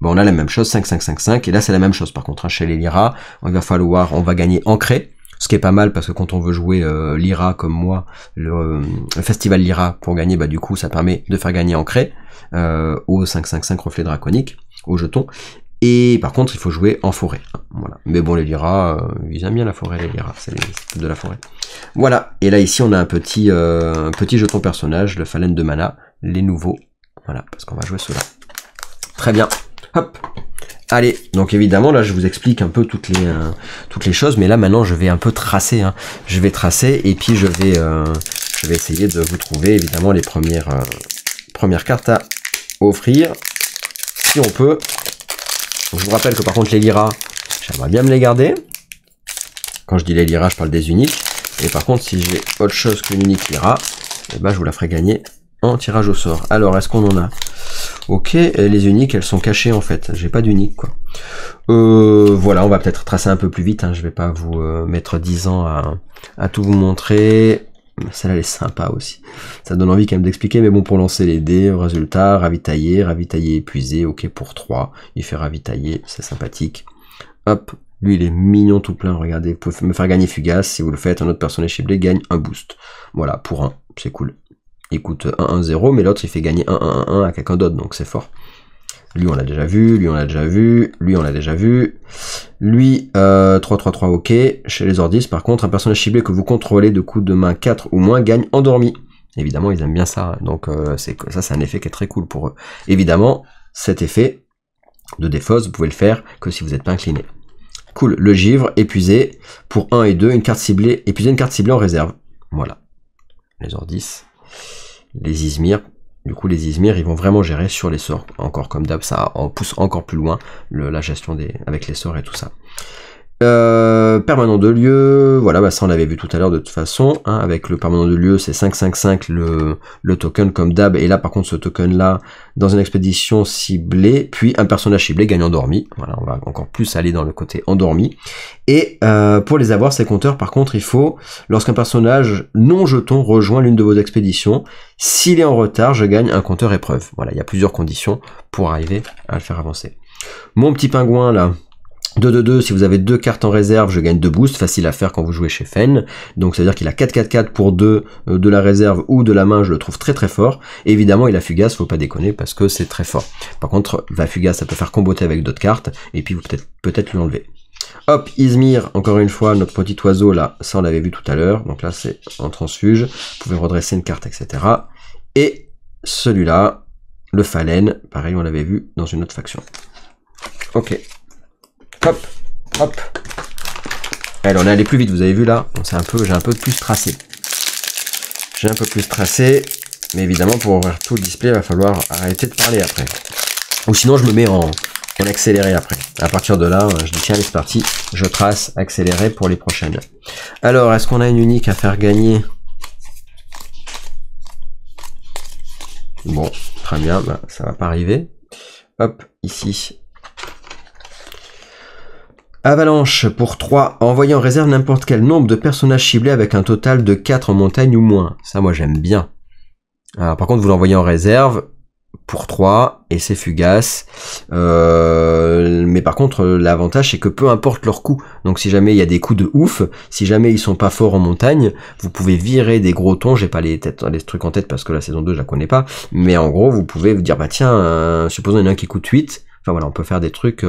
Bon on a la même chose 5-5-5-5 et là c'est la même chose par contre hein, chez les Lyra, on va gagner ancré. Ce qui est pas mal parce que quand on veut jouer Lyra comme moi, le festival Lyra pour gagner, bah du coup ça permet de faire gagner ancré au 5-5-5 reflet draconique, au jeton. Et par contre il faut jouer en forêt. Voilà. Mais bon les Lyra, ils aiment bien la forêt les Lyra, c'est de la forêt. Voilà, et là ici on a un petit jeton personnage, le Phalène de mana, les nouveaux. Voilà, parce qu'on va jouer cela. Très bien. Hop. Allez, donc évidemment là je vous explique un peu toutes les choses, mais là maintenant je vais un peu tracer, hein. Je vais tracer et puis je vais essayer de vous trouver évidemment les premières cartes à offrir, si on peut. Donc, je vous rappelle que par contre les Lyra, j'aimerais bien me les garder. Quand je dis les Lyra, je parle des uniques, et par contre si j'ai autre chose qu'une unique Lyra, eh ben, je vous la ferai gagner en tirage au sort. Alors est-ce qu'on en a? Ok, les uniques elles sont cachées en fait, j'ai pas d'unique quoi. Voilà, on va peut-être tracer un peu plus vite, hein. Je vais pas vous mettre 10 ans à tout vous montrer. Celle-là elle est sympa aussi, ça donne envie quand même d'expliquer, mais bon pour lancer les dés, résultat, ravitailler épuisé, ok pour 3, il fait ravitailler, c'est sympathique. Hop, lui il est mignon tout plein, regardez, vous pouvez me faire gagner Fugace, si vous le faites, un autre personnage ciblé gagne un boost. Voilà, pour 1, c'est cool. Il coûte 1-1-0, mais l'autre il fait gagner 1-1-1 à quelqu'un d'autre, donc c'est fort. Lui on l'a déjà vu, lui on l'a déjà vu, lui on l'a déjà vu. Lui 3-3-3 ok. Chez les Ordis par contre, un personnage ciblé que vous contrôlez de coups de main 4 ou moins gagne endormi. Évidemment ils aiment bien ça, donc ça c'est un effet qui est très cool pour eux. Évidemment cet effet de défausse vous pouvez le faire que si vous n'êtes pas incliné. Cool, le givre, épuisé, pour 1 et 2, une carte ciblée, épuiser une carte ciblée en réserve. Voilà. Les Ordis. Les Izmir, du coup les Izmir ils vont vraiment gérer sur les sorts, encore comme d'hab ça en pousse encore plus loin la gestion avec les sorts et tout ça. Permanent de lieu, voilà, bah ça on l'avait vu tout à l'heure de toute façon, hein, avec le permanent de lieu c'est 5-5-5 le token comme d'hab, et là par contre ce token là, dans une expédition ciblée, puis un personnage ciblé gagne endormi, voilà, on va encore plus aller dans le côté endormi, et pour les avoir ces compteurs par contre il faut, lorsqu'un personnage non jeton rejoint l'une de vos expéditions, s'il est en retard je gagne un compteur épreuve, voilà, il y a plusieurs conditions pour arriver à le faire avancer. Mon petit pingouin là, 2-2-2, si vous avez 2 cartes en réserve, je gagne 2 boosts, facile à faire quand vous jouez chez Fen. Donc ça veut dire qu'il a 4-4-4 pour 2 de la réserve ou de la main, je le trouve très très fort. Et évidemment, il a Fugace, faut pas déconner parce que c'est très fort. Par contre, Fugace, ça peut faire comboter avec d'autres cartes, et puis vous peut-être lui enlever. Hop, Izmir, encore une fois, notre petit oiseau là, ça on l'avait vu tout à l'heure. Donc là, c'est en transfuge, vous pouvez redresser une carte, etc. Et celui-là, le Fallen, pareil, on l'avait vu dans une autre faction. Ok. Hop, hop. Allez, on est allé plus vite, vous avez vu là, j'ai un peu plus tracé. J'ai un peu plus tracé, mais évidemment pour ouvrir tout le display, il va falloir arrêter de parler après. Ou sinon je me mets en accéléré après. À partir de là, je dis tiens, c'est parti, je trace accéléré pour les prochaines. Alors, est-ce qu'on a une unique à faire gagner? Bon, très bien, bah, ça va pas arriver. Hop, ici. Avalanche pour 3, envoyer en réserve n'importe quel nombre de personnages ciblés avec un total de 4 en montagne ou moins. Ça, moi, j'aime bien. Alors, par contre, vous l'envoyez en réserve pour 3, et c'est Fugace. Mais par contre, l'avantage, c'est que peu importe leur coup. Donc, si jamais il y a des coups de ouf, si jamais ils sont pas forts en montagne, vous pouvez virer des gros tons. J'ai pas les trucs en tête parce que la saison 2, je la connais pas. Mais en gros, vous pouvez vous dire, bah tiens, supposons il y en a un qui coûte 8. Enfin voilà, on peut faire des trucs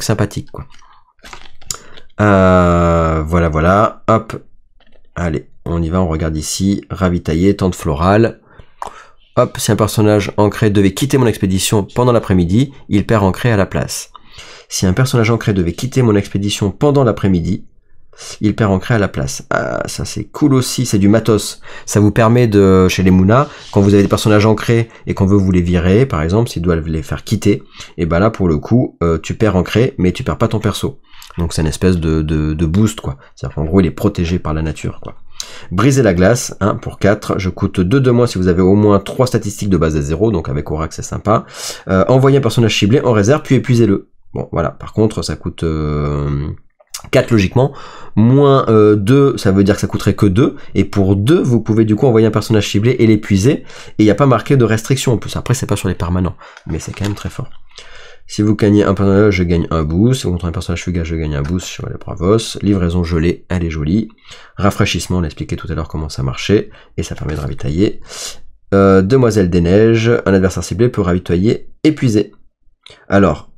sympathiques, quoi. Voilà, hop. Allez, on y va, on regarde ici. Ravitailler, tente florale. Hop, si un personnage ancré devait quitter mon expédition pendant l'après-midi, il perd ancré à la place. Si un personnage ancré devait quitter mon expédition pendant l'après-midi, il perd ancré à la place. Ah, ça c'est cool aussi, c'est du matos. Ça vous permet de, chez les Muna, quand vous avez des personnages ancrés et qu'on veut vous les virer, par exemple, s'ils doivent les faire quitter, et ben là pour le coup, tu perds ancré, mais tu perds pas ton perso. Donc c'est une espèce de boost, quoi. C'est-à-dire qu'en gros, il est protégé par la nature, quoi. Briser la glace, hein, pour 4, je coûte 2 de moins si vous avez au moins 3 statistiques de base à 0, donc avec Oracle c'est sympa. Envoyer un personnage ciblé en réserve, puis épuisez-le. Bon, voilà, par contre, ça coûte 4 logiquement, moins 2, ça veut dire que ça coûterait que 2, et pour 2, vous pouvez du coup envoyer un personnage ciblé et l'épuiser, et il n'y a pas marqué de restriction en plus, après c'est pas sur les permanents, mais c'est quand même très fort. Si vous gagnez un personnage, je gagne un boost. Si vous contrôlez un personnage Fugace, je gagne un boost. Cheval de Bravos. Livraison gelée, elle est jolie. Rafraîchissement, on a expliqué tout à l'heure comment ça marchait. Et ça permet de ravitailler. Demoiselle des Neiges, un adversaire ciblé peut ravitailler, épuisé. Alors,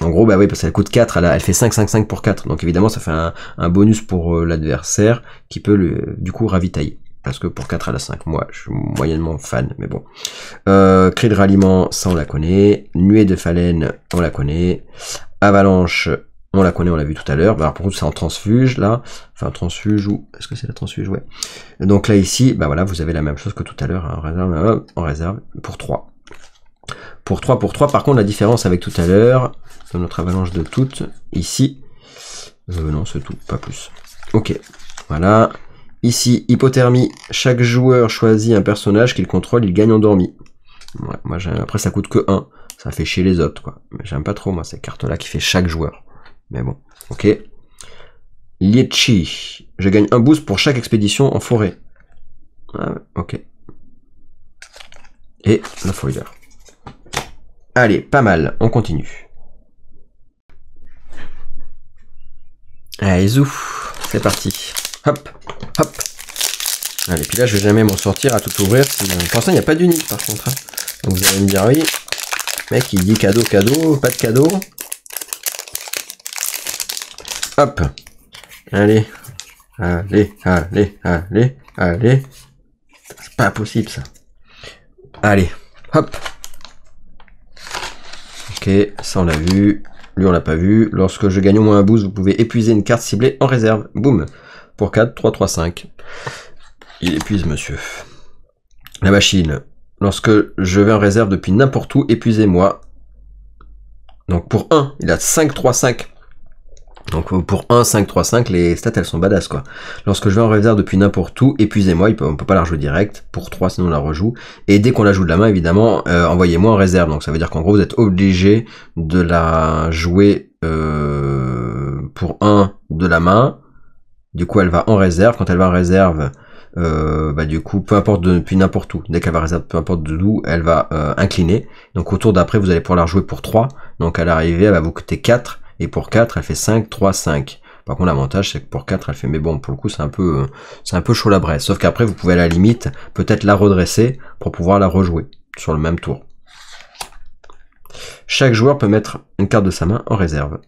en gros, bah oui, parce qu'elle coûte 4, elle fait 5-5-5 pour 4. Donc évidemment, ça fait un bonus pour l'adversaire qui peut du coup ravitailler. Parce que pour 4 à la 5, moi, je suis moyennement fan, mais bon. Cri de ralliement, ça on la connaît. Nuée de Fallen, on la connaît. Avalanche, on la connaît, on l'a vu tout à l'heure. Alors pour contre, c'est en transfuge, là. Enfin, transfuge ou... Est-ce que c'est la transfuge? Ouais. Donc là, ici, bah voilà, vous avez la même chose que tout à l'heure, hein, en réserve, pour 3. Pour 3. Par contre, la différence avec tout à l'heure, dans notre avalanche de toutes, ici... non, c'est tout, pas plus. Ok, voilà. Ici, hypothermie, chaque joueur choisit un personnage qu'il contrôle, il gagne endormi. Ouais, moi, après, ça coûte que 1. Ça fait chier les autres, quoi. Mais j'aime pas trop, moi, ces cartes-là qui fait chaque joueur. Mais bon, ok. Liechi, je gagne un boost pour chaque expédition en forêt. Ah, ok. Et le foiler. Allez, pas mal, on continue. Allez, zouf, c'est parti. Hop, hop. Allez, puis là, je vais jamais m'en sortir à tout ouvrir. Pour l'instant, il n'y a pas d'unique, par contre. Hein. Donc, vous allez me dire, oui, mec, il dit cadeau, cadeau, pas de cadeau. Hop. Allez, allez, allez, allez, allez. C'est pas possible, ça. Allez, hop. Ok, ça, on l'a vu. Lui, on l'a pas vu. Lorsque je gagne au moins un boost, vous pouvez épuiser une carte ciblée en réserve. Boum. Pour 4, 3, 3, 5. Il épuise, monsieur. La machine. Lorsque je vais en réserve depuis n'importe où, épuisez-moi. Donc pour 1, il a 5, 3, 5. Donc pour 1, 5, 3, 5, les stats, elles sont badass, quoi. Lorsque je vais en réserve depuis n'importe où, épuisez-moi. On peut pas la rejouer direct. Pour 3, sinon on la rejoue. Et dès qu'on la joue de la main, évidemment, envoyez-moi en réserve. Donc ça veut dire qu'en gros, vous êtes obligé de la jouer pour 1 de la main. Du coup, elle va en réserve. Quand elle va en réserve, bah du coup, peu importe depuis n'importe où. Dès qu'elle va en réserve, peu importe d'où, elle va incliner. Donc au tour d'après, vous allez pouvoir la rejouer pour 3. Donc à l'arrivée, elle va vous coûter 4. et pour 4, elle fait 5, 3, 5. Par contre, l'avantage, c'est que pour 4, elle fait, mais bon, pour le coup, c'est un peu chaud la braise. Sauf qu'après, vous pouvez à la limite, peut-être la redresser pour pouvoir la rejouer sur le même tour. Chaque joueur peut mettre une carte de sa main en réserve.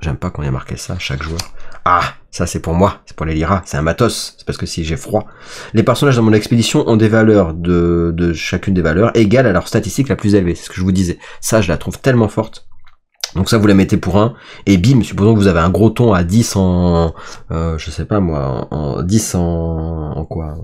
J'aime pas qu'on ait marqué ça, chaque joueur. Ah, ça c'est pour moi, c'est pour les Lyra, c'est un matos, c'est parce que si j'ai froid. Les personnages dans mon expédition ont des valeurs de chacune des valeurs égales à leur statistique la plus élevée, c'est ce que je vous disais. Ça, je la trouve tellement forte. Donc ça, vous la mettez pour 1, et bim, supposons que vous avez un gros ton à 10 en, je sais pas moi, en 10 en quoi,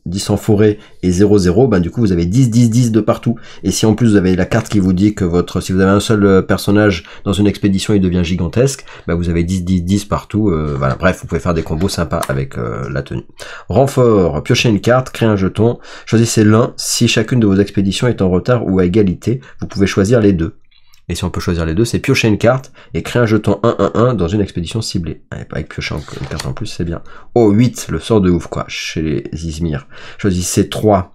10 en forêt et 0-0, ben du coup vous avez 10-10-10 de partout. Et si en plus vous avez la carte qui vous dit que si vous avez un seul personnage dans une expédition, il devient gigantesque, ben vous avez 10-10-10 partout. Voilà, bref, vous pouvez faire des combos sympas avec la tenue. Renfort, piochez une carte, créez un jeton, choisissez l'un. Si chacune de vos expéditions est en retard ou à égalité, vous pouvez choisir les deux. Et si on peut choisir les deux, c'est piocher une carte et créer un jeton 1-1-1 dans une expédition ciblée. Allez, pas avec piocher une carte en plus, c'est bien. Oh, 8, le sort de ouf, quoi, chez les Izmir. Choisissez 3.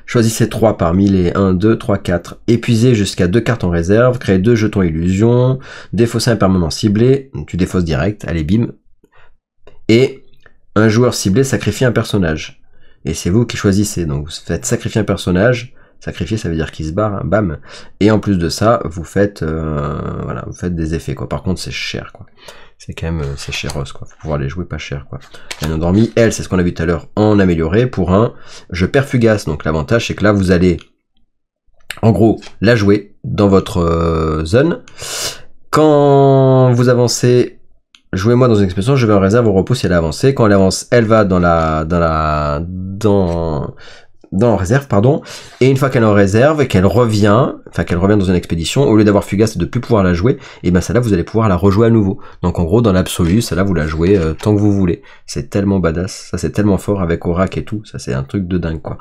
Choisissez 3 parmi les 1, 2, 3, 4. Épuisez jusqu'à 2 cartes en réserve. Créez 2 jetons illusion. Défaussez un permanent ciblé. Tu défausses direct. Allez, bim. Et un joueur ciblé sacrifie un personnage. Et c'est vous qui choisissez. Donc, vous faites sacrifier un personnage. Sacrifier, ça veut dire qu'il se barre, hein, bam. Et en plus de ça, vous faites, voilà, vous faites des effets, quoi. Par contre, c'est cher, quoi. C'est quand même, c'est chéros, quoi. Faut pouvoir les jouer pas cher, quoi. Elle endormie, elle, c'est ce qu'on a vu tout à l'heure, en amélioré. Pour un, je perds fugace. Donc l'avantage, c'est que là, vous allez, en gros, la jouer dans votre zone. Quand vous avancez, jouez-moi dans une expédition, je vais en réserve au repos si elle a avancé. Quand elle avance, elle va dans réserve, pardon, et une fois qu'elle est en réserve et qu'elle revient dans une expédition, au lieu d'avoir fugace et de plus pouvoir la jouer, et ben celle-là vous allez pouvoir la rejouer à nouveau. Donc en gros, dans l'absolu, celle-là vous la jouez tant que vous voulez. C'est tellement badass, ça c'est tellement fort avec Orac et tout, ça c'est un truc de dingue, quoi.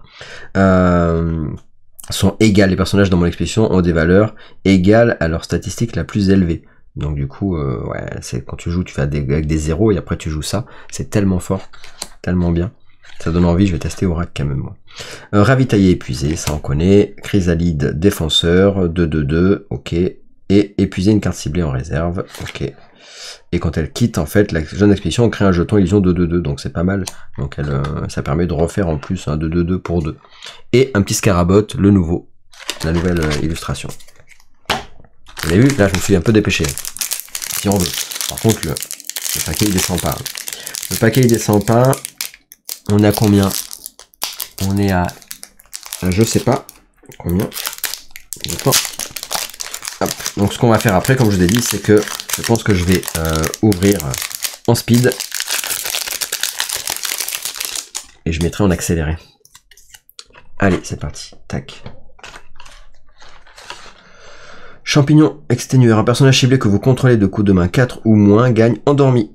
Sont égales, les personnages dans mon expédition ont des valeurs égales à leur statistique la plus élevée. Donc du coup, ouais, c'est quand tu joues, tu fais avec des zéros et après tu joues ça, c'est tellement fort, tellement bien. Ça donne envie, je vais tester Orac quand même, moi. Ravitailler épuisé, ça on connaît. Chrysalide défenseur, 2-2-2, ok. Et épuiser une carte ciblée en réserve, ok. Et quand elle quitte, en fait, la jeune expédition, on crée un jeton illusion 2-2-2, donc c'est pas mal. Donc ça permet de refaire en plus un 2-2-2 pour 2. Et un petit Scarabotte, le nouveau, la nouvelle illustration. Vous avez vu, là je me suis un peu dépêché, si on veut. Par contre, le paquet il descend pas. Le paquet il descend pas. On est à combien? On est à... Je sais pas combien. Hop. Donc ce qu'on va faire après, comme je vous ai dit, c'est que je pense que je vais ouvrir en speed. Et je mettrai en accéléré. Allez, c'est parti. Tac. Champignon exténueur. Un personnage ciblé que vous contrôlez de coups de main 4 ou moins gagne endormi.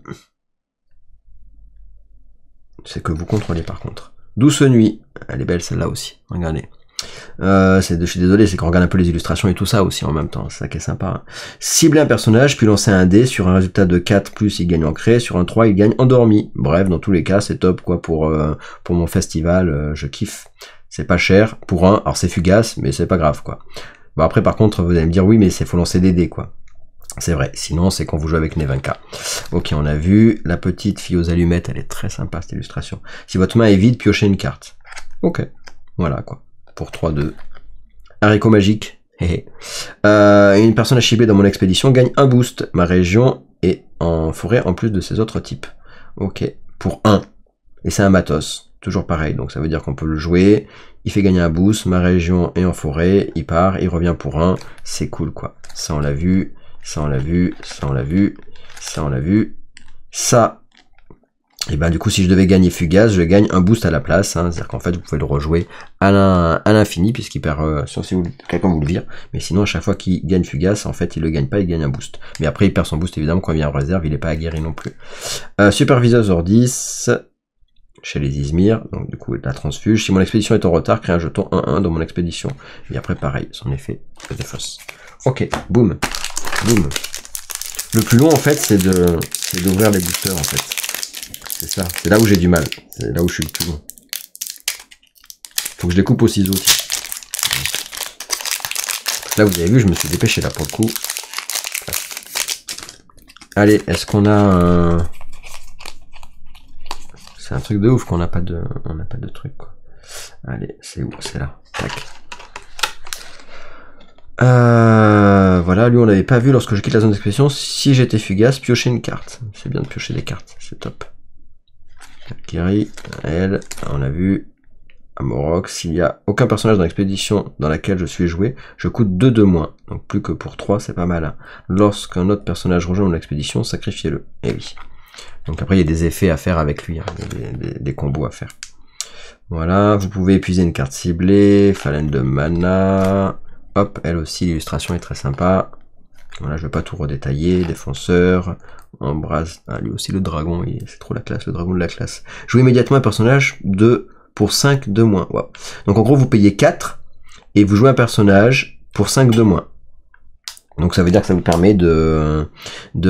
C'est que vous contrôlez par contre. Douce nuit. Elle est belle celle-là aussi. Regardez. Je suis désolé, c'est qu'on regarde un peu les illustrations et tout ça aussi en même temps. C'est ça qui est sympa. Hein. Cibler un personnage, puis lancer un dé. Sur un résultat de 4+, il gagne ancré. Sur un 3, il gagne endormi. Bref, dans tous les cas, c'est top quoi pour mon festival. Je kiffe. C'est pas cher. Pour un, alors c'est fugace, mais c'est pas grave quoi. Bon après par contre, vous allez me dire oui, mais c'est faut lancer des dés quoi. C'est vrai, sinon c'est quand vous jouez avec Nevenka. Ok, on a vu, la petite fille aux allumettes, elle est très sympa cette illustration. Si votre main est vide, piochez une carte. Ok, voilà quoi, pour 3-2. Haricot magique, une personne à chibler dans mon expédition gagne un boost. Ma région est en forêt en plus de ses autres types. Ok, pour 1. Et c'est un matos, toujours pareil, donc ça veut dire qu'on peut le jouer. Il fait gagner un boost, ma région est en forêt, il part, il revient pour 1. C'est cool quoi, ça on l'a vu. Ça on l'a vu, ça on l'a vu, ça on l'a vu, ça, et ben du coup si je devais gagner fugace, je gagne un boost à la place, hein, c'est-à-dire qu'en fait vous pouvez le rejouer à l'infini, puisqu'il perd, si quelqu'un vous le vire, mais sinon à chaque fois qu'il gagne fugace, en fait il le gagne pas, il gagne un boost. Mais après il perd son boost évidemment quand il vient en réserve, il est pas aguerri non plus. Superviseuse Ordis, chez les Izmir, donc du coup la transfuge, si mon expédition est en retard, crée un jeton 1-1 dans mon expédition. Et après pareil, son effet se défausse. Ok, boum. Boum. Le plus long en fait c'est d'ouvrir les boosters en fait. C'est ça, c'est là où j'ai du mal. C'est là où je suis le plus long. Faut que je les coupe au ciseau. Là vous avez vu, je me suis dépêché là pour le coup. Allez, est-ce qu'on a un... C'est un truc de ouf qu'on n'a pas de... On n'a pas de truc, quoi. Allez, c'est où? C'est là. Tac. Voilà, lui on l'avait pas vu lorsque je quitte la zone d'expédition. Si j'étais fugace, piocher une carte. C'est bien de piocher des cartes, c'est top. Kiri, elle, on a vu. Amorok, s'il y a aucun personnage dans l'expédition dans laquelle je suis joué, je coûte 2 de moins. Donc plus que pour 3, c'est pas mal. Hein. Lorsqu'un autre personnage rejoint mon expédition, sacrifiez-le. Et oui. Donc après, il y a des effets à faire avec lui. Hein. Il y a des combos à faire. Voilà, vous pouvez épuiser une carte ciblée. Phalène de mana. Hop, elle aussi, l'illustration est très sympa. Voilà, je vais pas tout redétailler. Défenseur. Embrase. Ah, lui aussi, le dragon. C'est trop la classe, le dragon de la classe. Jouez immédiatement un personnage pour 5 de moins. Wow. Donc en gros, vous payez 4 et vous jouez un personnage pour 5 de moins. Donc ça veut dire que ça vous permet de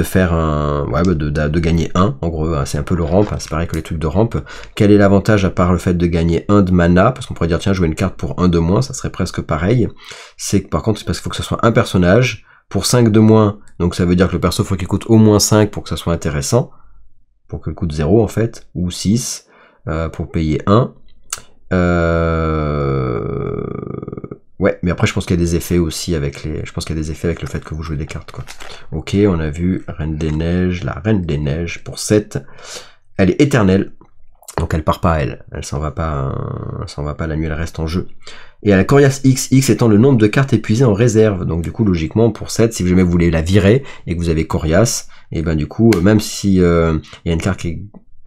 faire un... Ouais, de gagner 1. En gros, c'est un peu le ramp. Hein, c'est pareil que les trucs de ramp. Quel est l'avantage à part le fait de gagner 1 de mana? Parce qu'on pourrait dire, tiens, jouer une carte pour 1 de moins, ça serait presque pareil. C'est que par contre, c'est parce qu'il faut que ce soit un personnage pour 5 de moins. Donc ça veut dire que le perso, faut qu'il coûte au moins 5 pour que ça soit intéressant. Pour qu'il coûte 0 en fait. Ou 6 pour payer 1. Ouais, mais après je pense qu'il y a des effets aussi avec les... Je pense qu'il y a des effets avec le fait que vous jouez des cartes, quoi. Ok, on a vu Reine des Neiges, la Reine des Neiges pour 7. Elle est éternelle, donc elle part pas elle. Elle s'en va pas la nuit, elle reste en jeu. Et à la Corias X, X étant le nombre de cartes épuisées en réserve. Donc du coup, logiquement, pour 7, si jamais vous voulez la virer et que vous avez Corias, et ben du coup, même si il y a une carte qui est...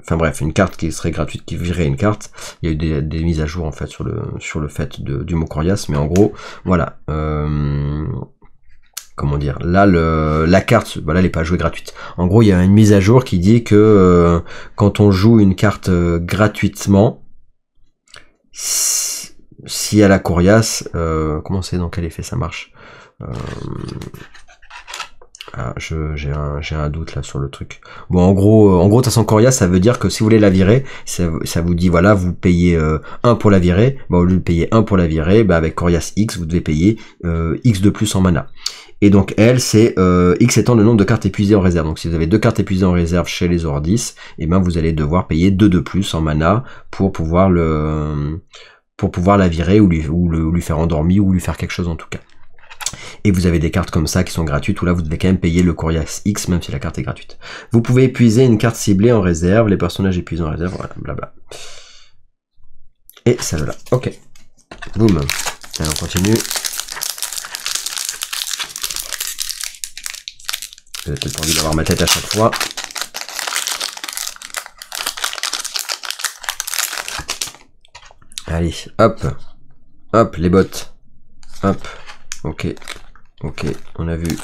Enfin bref, une carte qui serait gratuite, qui virait une carte. Il y a eu des mises à jour en fait sur le fait du mot Corias, mais en gros, voilà. Comment dire, là la carte, voilà, elle est pas jouée gratuite. En gros, il y a une mise à jour qui dit que quand on joue une carte gratuitement, si elle a Corias, comment c'est, dans quel effet ça marche? Ah, j'ai un doute là sur le truc. Bon, en gros, de toute façon, Corias, ça veut dire que si vous voulez la virer, ça vous dit, voilà, vous payez 1 pour la virer. Bah, au lieu de payer 1 pour la virer, bah, avec Corias X, vous devez payer X de plus en mana. Et donc, elle, c'est X étant le nombre de cartes épuisées en réserve. Donc, si vous avez 2 cartes épuisées en réserve chez les Ordis, et ben, vous allez devoir payer 2 de plus en mana pour pouvoir la virer ou lui faire endormir ou lui faire quelque chose en tout cas. Et vous avez des cartes comme ça qui sont gratuites, où là vous devez quand même payer le Corias X, même si la carte est gratuite. Vous pouvez épuiser une carte ciblée en réserve, les personnages épuisés en réserve, voilà, blabla. Et celle-là, ok. Boum. Allez, on continue. J'ai peut-être pas envie d'avoir ma tête à chaque fois. Allez, hop. Hop, les bottes. Hop. Ok, ok, on a vu.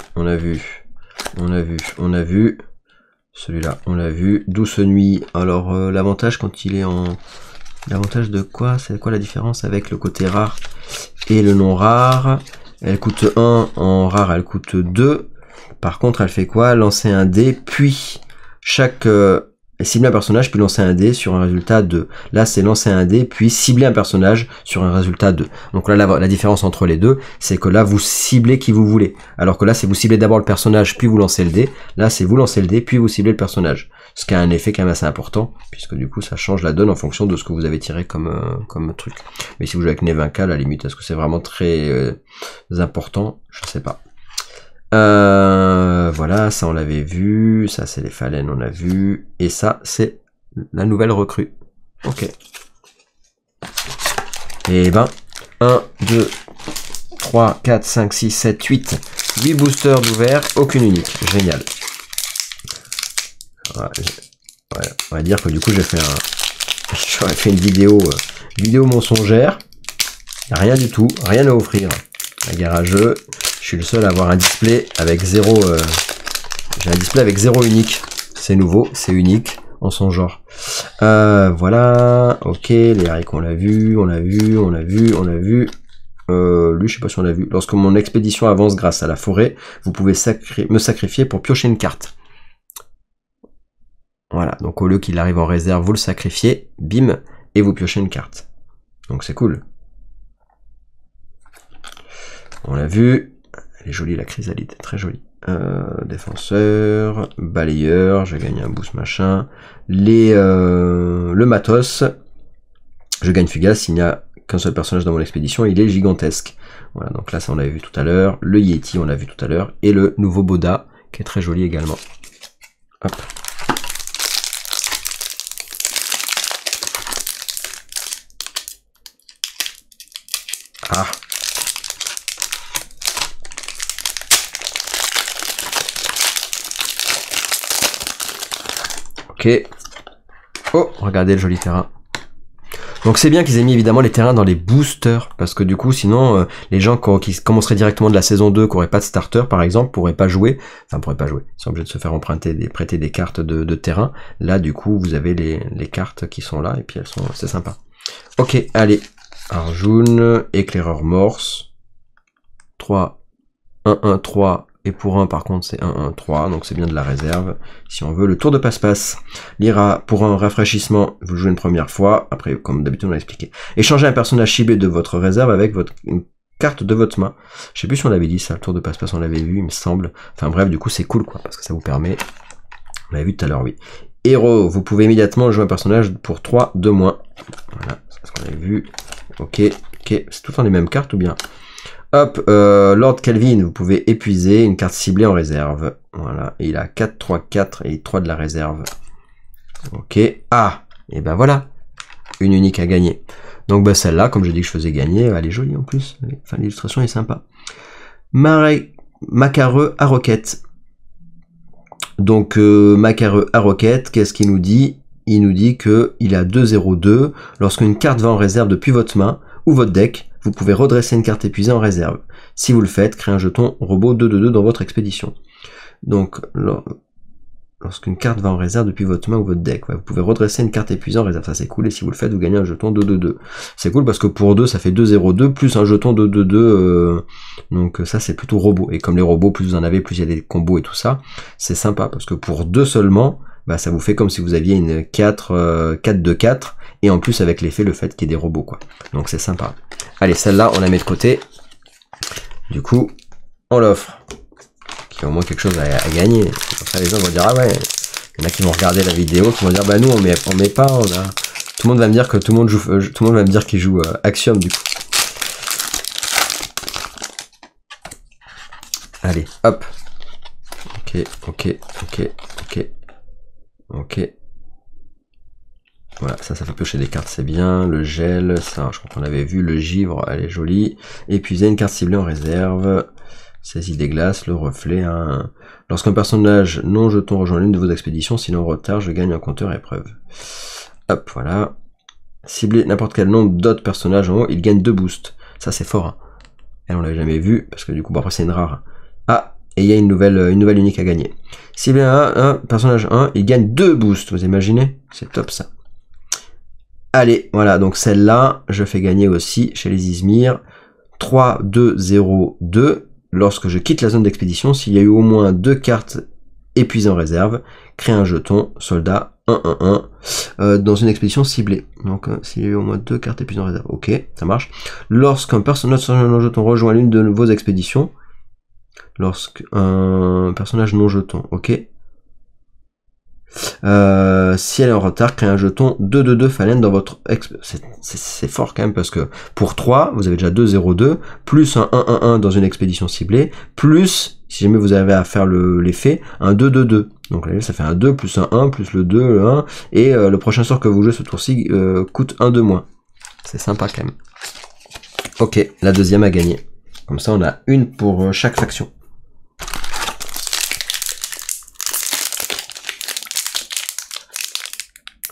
Celui-là, on l'a vu. Douce nuit. Alors, l'avantage quand il est en... L'avantage de quoi? C'est quoi la différence avec le côté rare et le non rare? Elle coûte 1, en rare elle coûte 2. Par contre, elle fait quoi? Lancer un dé, puis chaque... cibler un personnage, puis lancer un dé sur un résultat 2. Là, c'est lancer un dé, puis cibler un personnage sur un résultat 2. Donc là, la différence entre les deux, c'est que là, vous ciblez qui vous voulez. Alors que là, c'est vous ciblez d'abord le personnage, puis vous lancez le dé. Là, c'est vous lancez le dé, puis vous ciblez le personnage. Ce qui a un effet quand même assez important, puisque du coup, ça change la donne en fonction de ce que vous avez tiré comme truc. Mais si vous jouez avec Nevinka, à la limite, est-ce que c'est vraiment très important? Je sais pas. Voilà, ça on l'avait vu, ça c'est les phalènes, on a vu, et ça c'est la nouvelle recrue. Ok. Et ben, 1, 2, 3, 4, 5, 6, 7, 8, 8 boosters d'ouvert, aucune unique. Génial. Voilà, on va dire que du coup j'aurais fait une vidéo mensongère. Rien du tout, rien à offrir. La guerre à jeu. Je suis le seul à avoir un display avec 0. J'ai un display avec 0 unique. C'est nouveau, c'est unique en son genre. Voilà. Ok, les haricots on l'a vu. Lui, je sais pas si on l'a vu. Lorsque mon expédition avance grâce à la forêt, vous pouvez me sacrifier pour piocher une carte. Voilà. Donc au lieu qu'il arrive en réserve, vous le sacrifiez, bim, et vous piochez une carte. Donc c'est cool. On l'a vu. Elle est jolie la chrysalide, très jolie. Défenseur, balayeur, je gagne un boost machin. Le matos, je gagne fugace s'il n'y a qu'un seul personnage dans mon expédition, il est gigantesque. Voilà, donc là ça on l'avait vu tout à l'heure. Le Yeti on l'a vu tout à l'heure. Et le nouveau Boda, qui est très joli également. Hop. Ah. Ok. Oh, regardez le joli terrain. Donc c'est bien qu'ils aient mis évidemment les terrains dans les boosters, parce que du coup sinon les gens qui commenceraient directement de la saison 2, qui n'auraient pas de starter par exemple, pourraient pas jouer, ils sont obligés de se faire prêter des cartes de terrain. Là du coup vous avez les cartes qui sont là, et puis c'est sympa. Ok, allez, Arjun, éclaireur morse, 3, 1, 1, 3, et pour 1 par contre c'est 1, 1, 3, donc c'est bien de la réserve. Si on veut le tour de passe-passe, Lyra, pour un rafraîchissement, vous jouez une première fois, après comme d'habitude on l'a expliqué. Échangez un personnage ciblé de votre réserve avec une carte de votre main. Je sais plus si on l'avait dit ça, le tour de passe-passe on l'avait vu, il me semble. Enfin bref, du coup c'est cool quoi, parce que ça vous permet, on l'avait vu tout à l'heure, oui. Héros, vous pouvez immédiatement jouer un personnage pour 3 de moins. Voilà, c'est ce qu'on avait vu. Ok, ok, c'est tout le temps les mêmes cartes ou bien? Hop, Lord Kelvin, vous pouvez épuiser une carte ciblée en réserve. Voilà, et il a 4, 3, 4 et 3 de la réserve. Ok, ah, et ben voilà, une unique à gagner. Donc bah celle-là, comme j'ai dit que je faisais gagner, elle est jolie en plus. Enfin, l'illustration est sympa. Macareux à roquette. Donc Macareux à roquette, qu'est-ce qu'il nous dit? Il nous dit que il a 2-0-2. Lorsqu'une carte va en réserve depuis votre main ou votre deck, vous pouvez redresser une carte épuisée en réserve. Si vous le faites, créez un jeton robot 2-2-2 dans votre expédition. Donc, lorsqu'une carte va en réserve depuis votre main ou votre deck, vous pouvez redresser une carte épuisée en réserve. Ça c'est cool, et si vous le faites, vous gagnez un jeton 2-2-2. C'est cool parce que pour 2, ça fait 2-0-2, plus un jeton 2-2-2. Donc ça c'est plutôt robot. Et comme les robots, plus vous en avez, plus il y a des combos et tout ça. C'est sympa, parce que pour 2 seulement, bah, ça vous fait comme si vous aviez une 4-2-4, et en plus avec l'effet, le fait qu'il y ait des robots, quoi. Donc c'est sympa. Allez, celle-là, on la met de côté. Du coup, on l'offre. Qui a au moins quelque chose à gagner. Comme ça, les gens vont dire, ah ouais, il y en a qui vont regarder la vidéo, qui vont dire, bah nous, on met pas, Tout le monde va me dire que tout le monde va me dire qu'il joue Axiom, du coup. Allez, hop. Ok, ok, ok, ok. Ok. Voilà, ça fait piocher des cartes, c'est bien. Le gel, ça, je crois qu'on avait vu. Le givre, elle est jolie. Épuiser une carte ciblée en réserve. Saisie des glaces, le reflet. Hein. Lorsqu'un personnage non jeton rejoint l'une de vos expéditions, sinon en retard, je gagne un compteur épreuve. Hop, voilà. Cibler n'importe quel nombre d'autres personnages en haut, il gagne 2 boosts. Ça, c'est fort. Hein. Elle, on l'avait jamais vu, parce que du coup, bon, après, c'est une rare. Ah, et il y a une nouvelle unique à gagner. Cibler un personnage 1, il gagne 2 boosts. Vous imaginez? C'est top, ça. Allez, voilà, donc celle-là, je fais gagner aussi chez les Izmir 3, 2, 0, 2. Lorsque je quitte la zone d'expédition, s'il y a eu au moins 2 cartes épuisées en réserve, créez un jeton, soldat 1-1-1, dans une expédition ciblée. Donc, s'il y a eu au moins 2 cartes épuisées en réserve, ok, ça marche. Lorsqu'un personnage non jeton rejoint l'une de vos expéditions, lorsqu'un personnage non jeton, ok. Si elle est en retard, créez un jeton 2-2-2 phalène dans votre c'est fort quand même, parce que pour 3, vous avez déjà 2-0-2, plus un 1-1-1 dans une expédition ciblée, plus, si jamais vous avez à faire l'effet, un 2-2-2. Donc là, ça fait un 2 plus un 1, plus le 2, le 1, et le prochain sort que vous jouez ce tour-ci coûte 1 de moins. C'est sympa quand même. Ok, la deuxième a gagné. Comme ça, on a une pour chaque faction.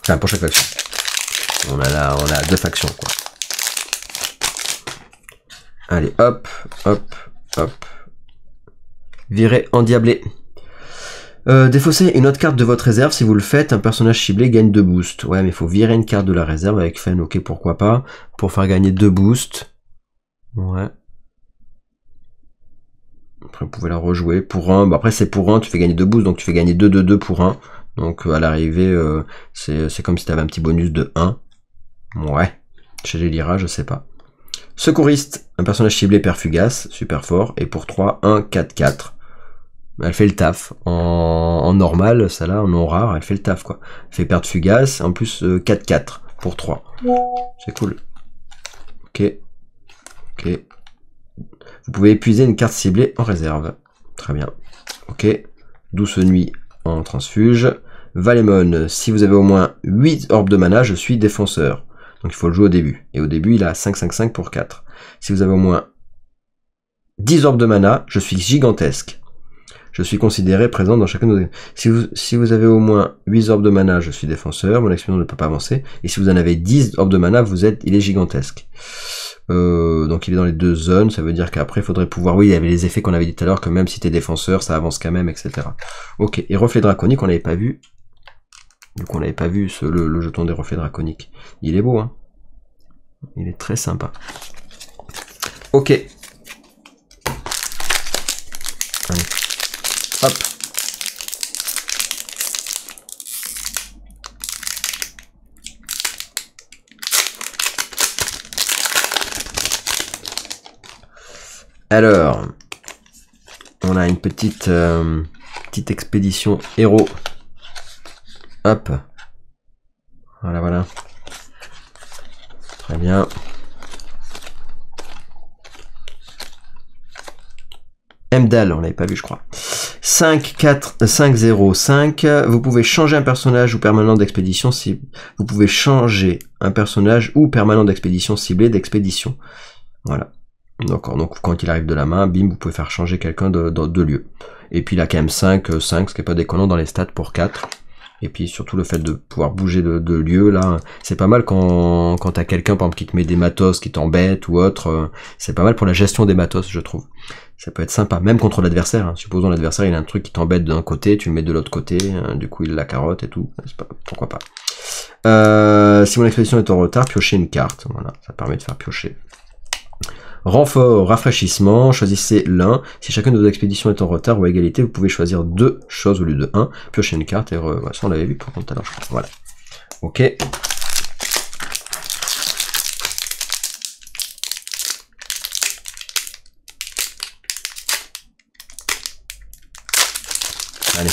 Enfin, pour chaque faction. On a 2 factions, quoi. Allez, hop, hop, hop. Virer endiablé. Défaussez une autre carte de votre réserve. Si vous le faites, un personnage ciblé gagne 2 boosts. Ouais, mais il faut virer une carte de la réserve avec Fen, ok, pourquoi pas. Pour faire gagner 2 boosts. Ouais. Après, vous pouvez la rejouer pour 1. Bah, après, c'est pour 1, tu fais gagner 2 boosts, donc tu fais gagner 2-2-2 pour 1. Donc à l'arrivée, c'est comme si tu avais un petit bonus de 1. Ouais. Chez les Lyra, je sais pas. Secouriste, un personnage ciblé perd fugace, super fort. Et pour 3, 1, 4, 4. Elle fait le taf. En normal, ça là, en non rare, elle fait le taf, quoi. Elle fait perte fugace, en plus 4-4 pour 3. C'est cool. Ok. Ok. Vous pouvez épuiser une carte ciblée en réserve. Très bien. Ok. Douce nuit en transfuge. Valemon, si vous avez au moins 8 orbes de mana, je suis défenseur. Donc il faut le jouer au début. Et au début, il a 5-5-5 pour 4. Si vous avez au moins 10 orbes de mana, je suis gigantesque. Je suis considéré présent dans chacun de nos... Si vous avez au moins 8 orbes de mana, je suis défenseur, mon expérience ne peut pas avancer. Et si vous en avez 10 orbes de mana, il est gigantesque. Donc il est dans les deux zones, ça veut dire qu'après il faudrait pouvoir... Oui, il y avait les effets qu'on avait dit tout à l'heure, que même si t'es défenseur, ça avance quand même, etc. Ok, et reflet draconique, on n'avait pas vu. Du coup on n'avait pas vu le jeton des reflets draconiques. Il est beau, hein. Il est très sympa. Ok. Allez. Hop. Alors, on a une petite expédition héros. Hop. Voilà, voilà. Très bien. Emdal, on l'avait pas vu, je crois. 5, 4, 5, 0, 5. Vous pouvez changer un personnage ou permanent d'expédition si vous pouvez changer un personnage ou permanent d'expédition ciblé d'expédition. Voilà. D'accord. Donc quand il arrive de la main, bim, vous pouvez faire changer quelqu'un de lieu. Et puis il a quand même 5, ce qui est pas déconnant dans les stats pour 4. Et puis surtout le fait de pouvoir bouger de lieu, là, c'est pas mal quand t'as quelqu'un, par exemple, qui te met des matos, qui t'embête ou autre. C'est pas mal pour la gestion des matos, je trouve. Ça peut être sympa, même contre l'adversaire. Hein. Supposons l'adversaire, il a un truc qui t'embête d'un côté, tu le mets de l'autre côté, du coup il la carotte et tout. Pourquoi pas. Si mon expédition est en retard, piochez une carte. Voilà, ça permet de faire piocher. Renfort, rafraîchissement, choisissez l'un. Si chacune de vos expéditions est en retard ou à égalité, vous pouvez choisir 2 choses au lieu de 1. Piochez une carte et ça on l'avait vu pour tout à l'heure, je crois. Voilà. Ok. Allez.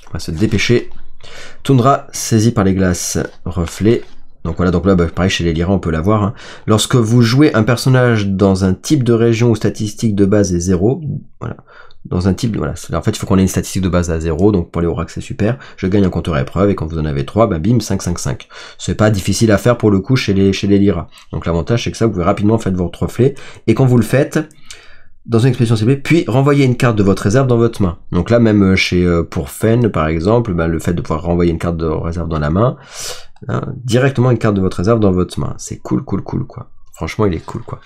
On va se dépêcher. Toundra, saisi par les glaces, reflet. Donc voilà, donc là, bah, pareil, chez les Lyra, on peut l'avoir. Hein. Lorsque vous jouez un personnage dans un type de région où statistique de base est 0, voilà, dans un type, voilà, en fait, il faut qu'on ait une statistique de base à 0, donc pour les Oracs, c'est super. Je gagne un compteur épreuve, et quand vous en avez 3, bah bim, 5-5-5. C'est pas difficile à faire pour le coup chez les Lyra. Donc l'avantage, c'est que ça, vous pouvez rapidement faire votre reflet, et quand vous le faites, dans une expédition ciblée, puis renvoyer une carte de votre réserve dans votre main. Donc là, même pour Fen, par exemple, bah, le fait de pouvoir renvoyer une carte de réserve dans la main, hein, directement une carte de votre réserve dans votre main. C'est cool, cool, cool, quoi. Franchement, il est cool, quoi.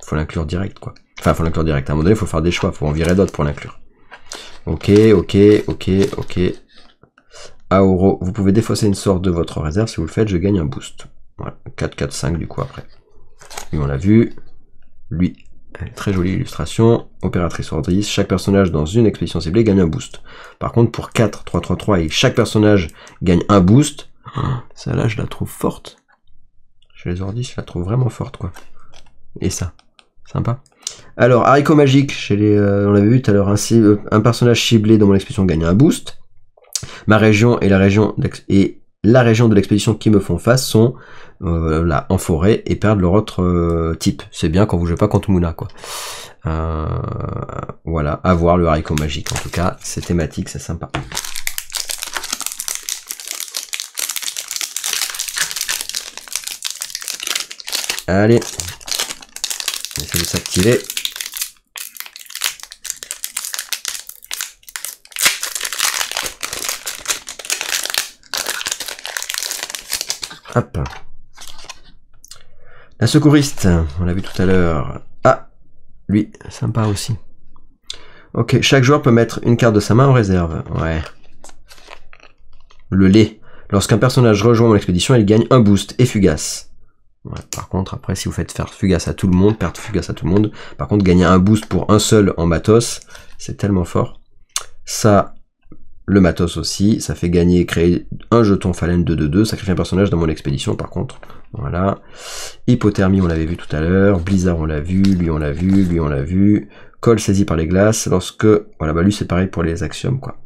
Faut l'inclure direct, quoi. Enfin, faut l'inclure direct. À un moment donné, il faut faire des choix. Faut en virer d'autres pour l'inclure. Ok, ok, ok, ok. Aoro, vous pouvez défausser une sorte de votre réserve. Si vous le faites, je gagne un boost. Voilà. 4, 4, 5, du coup, après. Lui, on l'a vu. Lui. Très jolie illustration. Opératrice Ordrice. Chaque personnage dans une expédition ciblée gagne un boost. Par contre, pour 4, 3, 3, 3 et chaque personnage gagne un boost, celle-là, je la trouve forte. Chez les Ordis, je la trouve vraiment forte, quoi. Et ça, sympa. Alors, haricot magique, chez les, on l'avait vu tout à l'heure, un personnage ciblé dans mon expédition gagne un boost. Ma région et la région de l'expédition qui me font face sont là en forêt et perdent leur autre type. C'est bien quand vous jouez pas contre Muna, quoi. Voilà, à voir le haricot magique. En tout cas, c'est thématique, c'est sympa. Allez, on essaie de s'activer. Hop. La secouriste, on l'a vu tout à l'heure. Ah, lui, sympa aussi. Ok, chaque joueur peut mettre une carte de sa main en réserve. Ouais. Le lait. Lorsqu'un personnage rejoint mon expédition, il gagne un boost et fugace. Ouais, par contre, après, si vous faites faire fugace à tout le monde, perdre fugace à tout le monde, par contre, gagner un boost pour un seul en matos, c'est tellement fort. Ça, le matos aussi, ça fait gagner, créer un jeton phalène 2-2-2, sacrifier un personnage dans mon expédition, par contre, Voilà. Hypothermie, on l'avait vu tout à l'heure. Blizzard, on l'a vu. Lui, on l'a vu. Lui, on l'a vu. Col saisi par les glaces. Lorsque... Voilà, bah lui, c'est pareil pour les axiomes, quoi.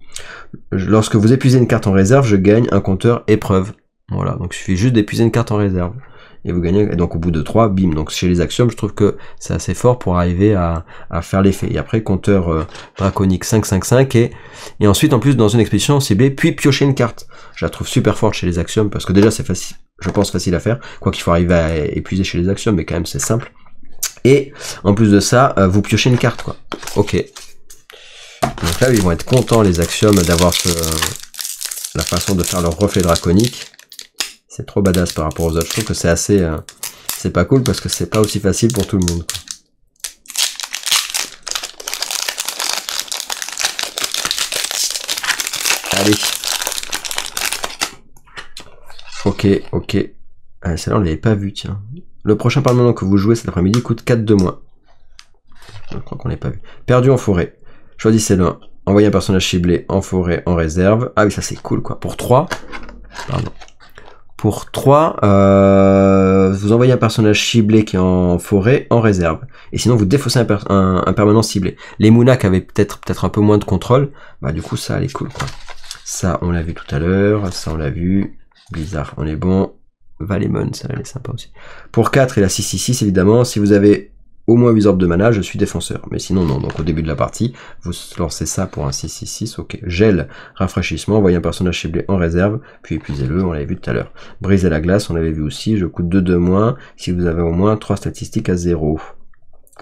Lorsque vous épuisez une carte en réserve, je gagne un compteur épreuve. Voilà, donc il suffit juste d'épuiser une carte en réserve. Et vous gagnez, et donc au bout de 3, bim. Donc chez les axiomes, je trouve que c'est assez fort pour arriver à faire l'effet. Et après, compteur draconique 5-5-5, et ensuite, en plus, dans une expédition ciblée, puis piocher une carte. Je la trouve super forte chez les axiomes, parce que déjà, c'est facile, je pense facile à faire, quoi qu'il faut arriver à épuiser chez les axiomes, mais quand même, c'est simple. Et, en plus de ça, vous piochez une carte, quoi. Ok. Donc là, ils vont être contents, les axiomes, d'avoir la façon de faire leur reflet draconique. C'est trop badass par rapport aux autres. Je trouve que c'est assez... c'est pas cool parce que c'est pas aussi facile pour tout le monde, quoi. Allez. Ok, ok. Ah, celle-là, on l'avait pas vu, tiens. Le prochain permanent que vous jouez cet après-midi coûte 4 de moins. Je crois qu'on l'a pas vu. Perdu en forêt. Choisissez l'un. Envoyez un personnage ciblé en forêt en réserve. Ah oui, ça c'est cool, quoi. Pour 3. Pardon. Pour 3, vous envoyez un personnage ciblé qui est en forêt en réserve. Et sinon, vous défaussez un permanent ciblé. Les Moonak avaient peut-être un peu moins de contrôle. Bah du coup, ça, elle est cool, quoi. Ça, on l'a vu tout à l'heure. Ça, on l'a vu. Blizzard, on est bon. Valemon, ça, elle est sympa aussi. Pour 4 et la 6-6-6, évidemment, si vous avez au moins 8 orbes de mana, je suis défenseur. Mais sinon, non. Donc, au début de la partie, vous lancez ça pour un 6-6-6. Ok. Gel, rafraîchissement. Envoyez un personnage ciblé en réserve. Puis épuisez-le. On l'avait vu tout à l'heure. Briser la glace, on l'avait vu aussi. Je coûte 2 de moins si vous avez au moins 3 statistiques à 0.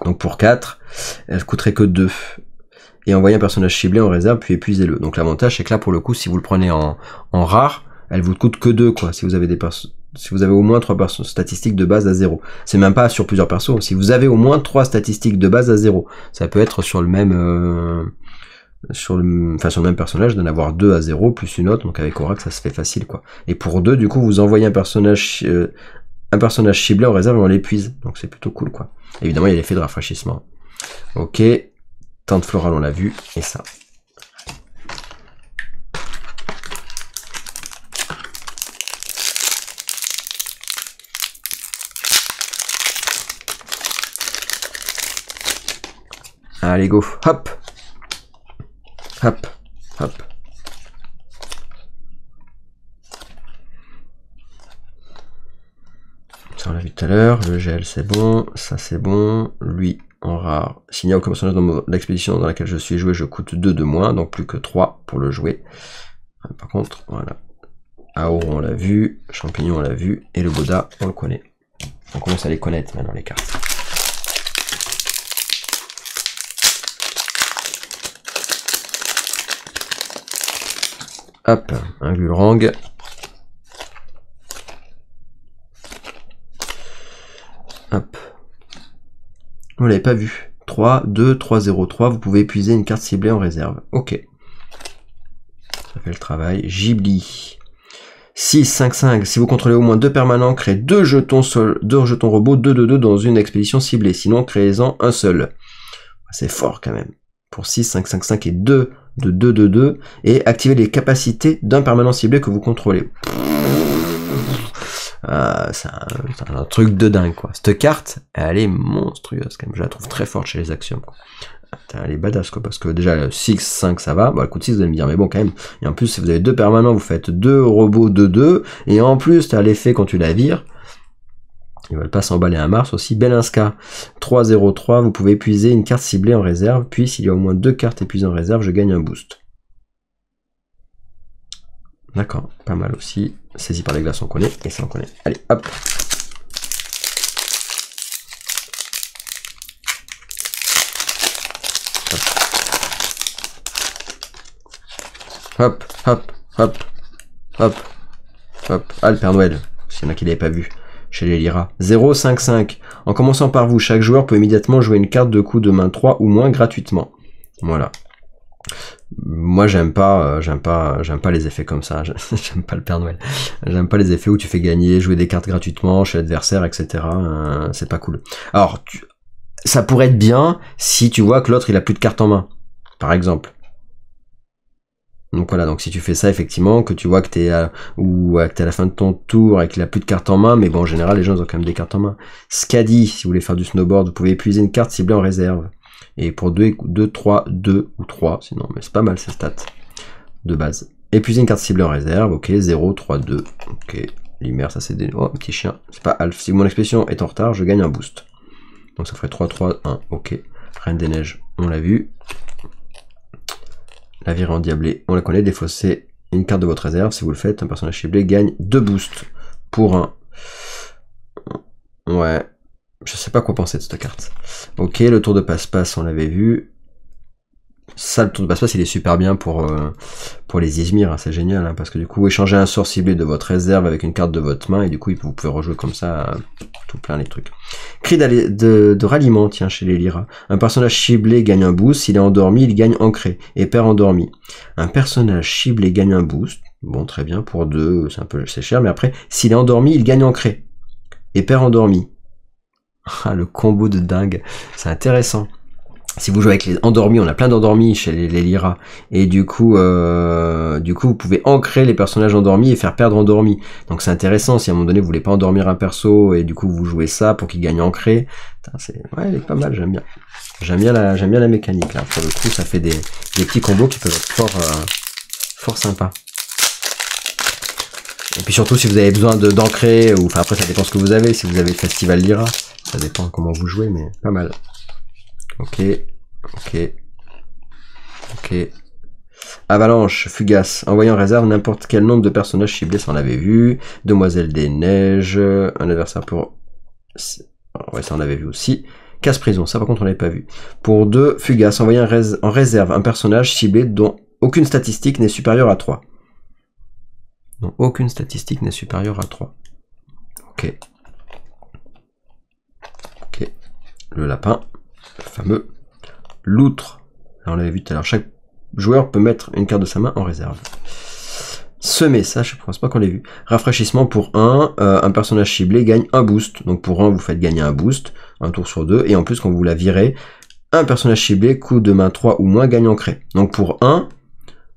Donc, pour 4, elle coûterait que 2. Et envoyez un personnage ciblé en réserve, puis épuisez-le. Donc, l'avantage, c'est que là, pour le coup, si vous le prenez en rare, elle vous coûte que 2, quoi. Si vous avez si vous avez au moins 3 statistiques de base à 0. C'est même pas sur plusieurs persos. Si vous avez au moins 3 statistiques de base à 0, ça peut être sur le même sur le même personnage d'en avoir 2 à 0 plus une autre. Donc avec Oracle, ça se fait facile, quoi. Et pour 2, du coup, vous envoyez un personnage ciblé en réserve et on l'épuise. Donc c'est plutôt cool, quoi. Évidemment, il y a l'effet de rafraîchissement. Ok. Tente florale, on l'a vu. Et ça. Allez, go. Hop. Hop. Hop. Ça, on l'a vu tout à l'heure. Le gel, c'est bon. Ça, c'est bon. Lui, en rare. S'il n'y a aucun personnage dans l'expédition dans laquelle je suis joué, je coûte 2 de moins. Donc plus que 3 pour le jouer. Par contre, voilà. Aour, on l'a vu. Champignon, on l'a vu. Et le Boda, on le connaît. On commence à les connaître maintenant, les cartes. Hop, un Gulrang. Hop. On l'avait pas vu. 3, 2, 3, 0, 3. Vous pouvez épuiser une carte ciblée en réserve. Ok. Ça fait le travail. Ghibli. 6, 5, 5. Si vous contrôlez au moins 2 permanents, créez 2 jetons robots 2 de 2 dans une expédition ciblée. Sinon, créez-en un seul. C'est fort quand même. Pour 6, 5, 5, 5 et 2 de 2 de 2 et activez les capacités d'un permanent ciblé que vous contrôlez. C'est un truc de dingue, quoi. Cette carte, elle est monstrueuse quand même. Je la trouve très forte chez les axiomes, quoi. Elle est badass, quoi, parce que déjà 6, 5 ça va, bah le coup de 6 vous allez me dire mais bon quand même, et en plus si vous avez 2 permanents, vous faites 2 robots de 2, et en plus t'as l'effet quand tu la vires, ils veulent pas s'emballer à Mars aussi. Belinska, 3-0-3, vous pouvez épuiser une carte ciblée en réserve, puis s'il y a au moins 2 cartes épuisées en réserve, je gagne un boost. D'accord, pas mal aussi. Saisi par les glaces, on connaît, et ça on connaît. Allez, hop. Hop, hop, hop, hop, hop. Ah, le Père Noël, s'il y en a qui l'avaient pas vu. Chez les Lyra. 0, 5, 5. En commençant par vous, chaque joueur peut immédiatement jouer une carte de coup de main 3 ou moins gratuitement. Voilà. Moi, j'aime pas les effets comme ça. J'aime pas le Père Noël. J'aime pas les effets où tu fais gagner, jouer des cartes gratuitement chez l'adversaire, etc. C'est pas cool. Alors, ça pourrait être bien si tu vois que l'autre il a plus de cartes en main, par exemple. Donc voilà, donc si tu fais ça effectivement, que tu vois que t'es à la fin de ton tour et qu'il a plus de cartes en main, mais bon en général les gens ils ont quand même des cartes en main. Scadi, si vous voulez faire du snowboard, vous pouvez épuiser une carte ciblée en réserve. Et pour 2, 3, 2 ou 3, sinon, mais c'est pas mal ces stats de base. Épuiser une carte ciblée en réserve, ok, 0, 3, 2, ok. Limer, ça c'est des... Oh, petit chien, c'est pas Alf. Si mon expédition est en retard, je gagne un boost. Donc ça ferait 3, 3, 1, ok. Reine des Neiges, on l'a vu. La virée endiablée, on la connaît, défausser une carte de votre réserve. Si vous le faites, un personnage ciblé gagne 2 boosts pour 1. Ouais, je sais pas quoi penser de cette carte. Ok, le tour de passe-passe, on l'avait vu. Ça, le tour de passe-passe, il est super bien pour les Izmir, hein, c'est génial, hein, parce que du coup, vous échangez un sort ciblé de votre réserve avec une carte de votre main, et du coup, vous pouvez rejouer comme ça tout plein les trucs. Cri de ralliement, tiens, chez les Lyra. Un personnage ciblé gagne un boost, s'il est endormi, il gagne ancré, et perd endormi. Un personnage ciblé gagne un boost, bon, très bien, pour 2, c'est cher, mais après, s'il est endormi, il gagne ancré, et perd endormi. Ah, le combo de dingue, c'est intéressant. Si vous jouez avec les endormis, on a plein d'endormis chez les Lyra, et du coup vous pouvez ancrer les personnages endormis et faire perdre endormis. Donc c'est intéressant, si à un moment donné vous voulez pas endormir un perso, et du coup vous jouez ça pour qu'il gagne ancré. Ouais, elle est pas mal, j'aime bien. J'aime bien la mécanique, là. Pour le coup, ça fait des petits combos qui peuvent être fort sympas. Et puis surtout, si vous avez besoin d'ancrer, ou enfin après ça dépend ce que vous avez, si vous avez le festival Lyra, ça dépend comment vous jouez, mais pas mal. Ok. Avalanche, fugace. Envoyez en réserve n'importe quel nombre de personnages ciblés, ça on l'avait vu. Demoiselle des Neiges. Un adversaire pour... Ouais, ça on avait vu aussi. Casse-prison, ça par contre on l'avait pas vu. Pour 2, fugace. Envoyez en réserve un personnage ciblé dont aucune statistique n'est supérieure à 3. Donc aucune statistique n'est supérieure à 3. Ok. Le lapin. Le fameux loutre. Là, on l'avait vu tout à l'heure. Chaque joueur peut mettre une carte de sa main en réserve. Semer, ça je pense pas qu'on l'ait vu. Rafraîchissement pour 1, un personnage ciblé gagne un boost. Donc pour 1, vous faites gagner un boost, un tour sur 2. Et en plus, quand vous la virez, un personnage ciblé, coup de main 3 ou moins, gagne ancré. Donc pour 1,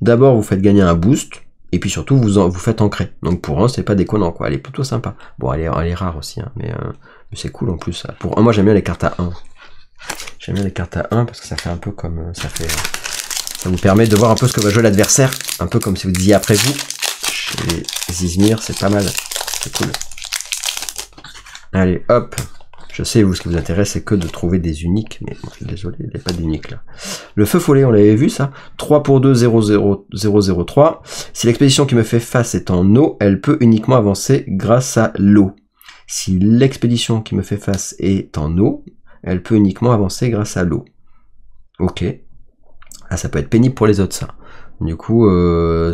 d'abord vous faites gagner un boost. Et puis surtout, vous faites ancrer. Donc pour 1, c'est pas déconnant, quoi. Elle est plutôt sympa. Bon, elle est rare aussi, hein, mais c'est cool en plus. Ça. Pour 1, moi j'aime bien les cartes à 1. J'aime bien les cartes à 1 parce que ça fait un peu comme... Ça vous permet de voir un peu ce que va jouer l'adversaire. Un peu comme si vous disiez après vous. Chez les Izmir, c'est pas mal. C'est cool. Allez, hop. Je sais, vous, ce qui vous intéresse, c'est que de trouver des uniques. Mais bon, je suis désolé, il n'y a pas d'unique là. Le feu follet, on l'avait vu ça. 3 pour 2, 0, 0, 0, 0, 3. Si l'expédition qui me fait face est en eau, elle peut uniquement avancer grâce à l'eau. Si l'expédition qui me fait face est en eau, elle peut uniquement avancer grâce à l'eau. Ok. Ah, ça peut être pénible pour les autres, ça. Du coup,